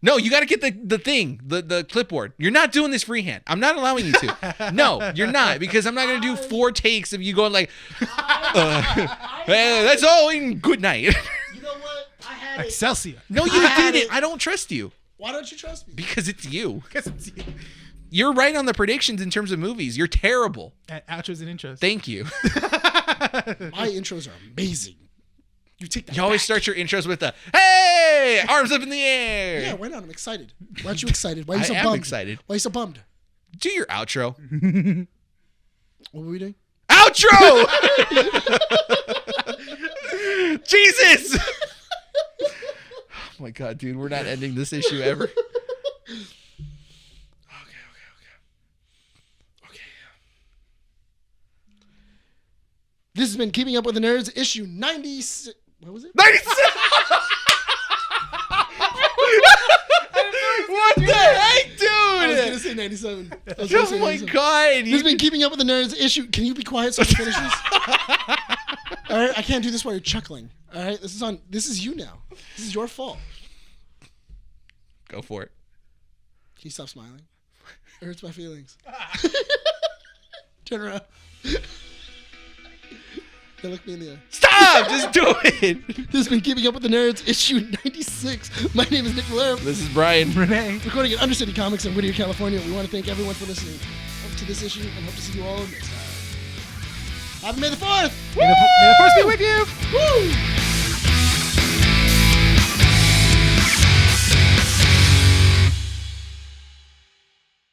No, you got to get the thing, the clipboard. You're not doing this freehand. I'm not allowing you to. No, you're not, because I'm not going to do 4 takes of you going like, hey, that's all in good night. You know what? I had it. Excelsior. No, you didn't. I don't trust you. Why don't you trust me? Because it's you. Guess it's you. You're right on the predictions in terms of movies. You're terrible. Outros and intros. Thank you. My intros are amazing. You take that. You always back. start your intros with the, hey, arms up in the air. Yeah, why not? I'm excited. Why aren't you excited? Why are you so I am bummed? excited. Why are you so bummed? Do your outro. What were we doing? Outro! Jesus! Oh my God, dude, we're not ending this issue ever. This has been Keeping Up with the Nerds, issue 96. What was it? 96. What the heck, dude? I was gonna say 97. Oh my god! This has been Keeping Up with the Nerds issue. Can you be quiet so I can finish this? All right, I can't do this while you're chuckling. All right, this is you now. This is your fault. Go for it. Can you stop smiling? It hurts my feelings. Turn around. Now look me in the eye. Stop! Just do it. This has been Keeping Up with the Nerds, issue 96. My name is Nick Valero. This is Bryan. Rene. Recording at Undercity Comics in Whittier, California. We want to thank everyone for listening to this issue and hope to see you all next time. Happy May the 4th! May the force be with you. Woo!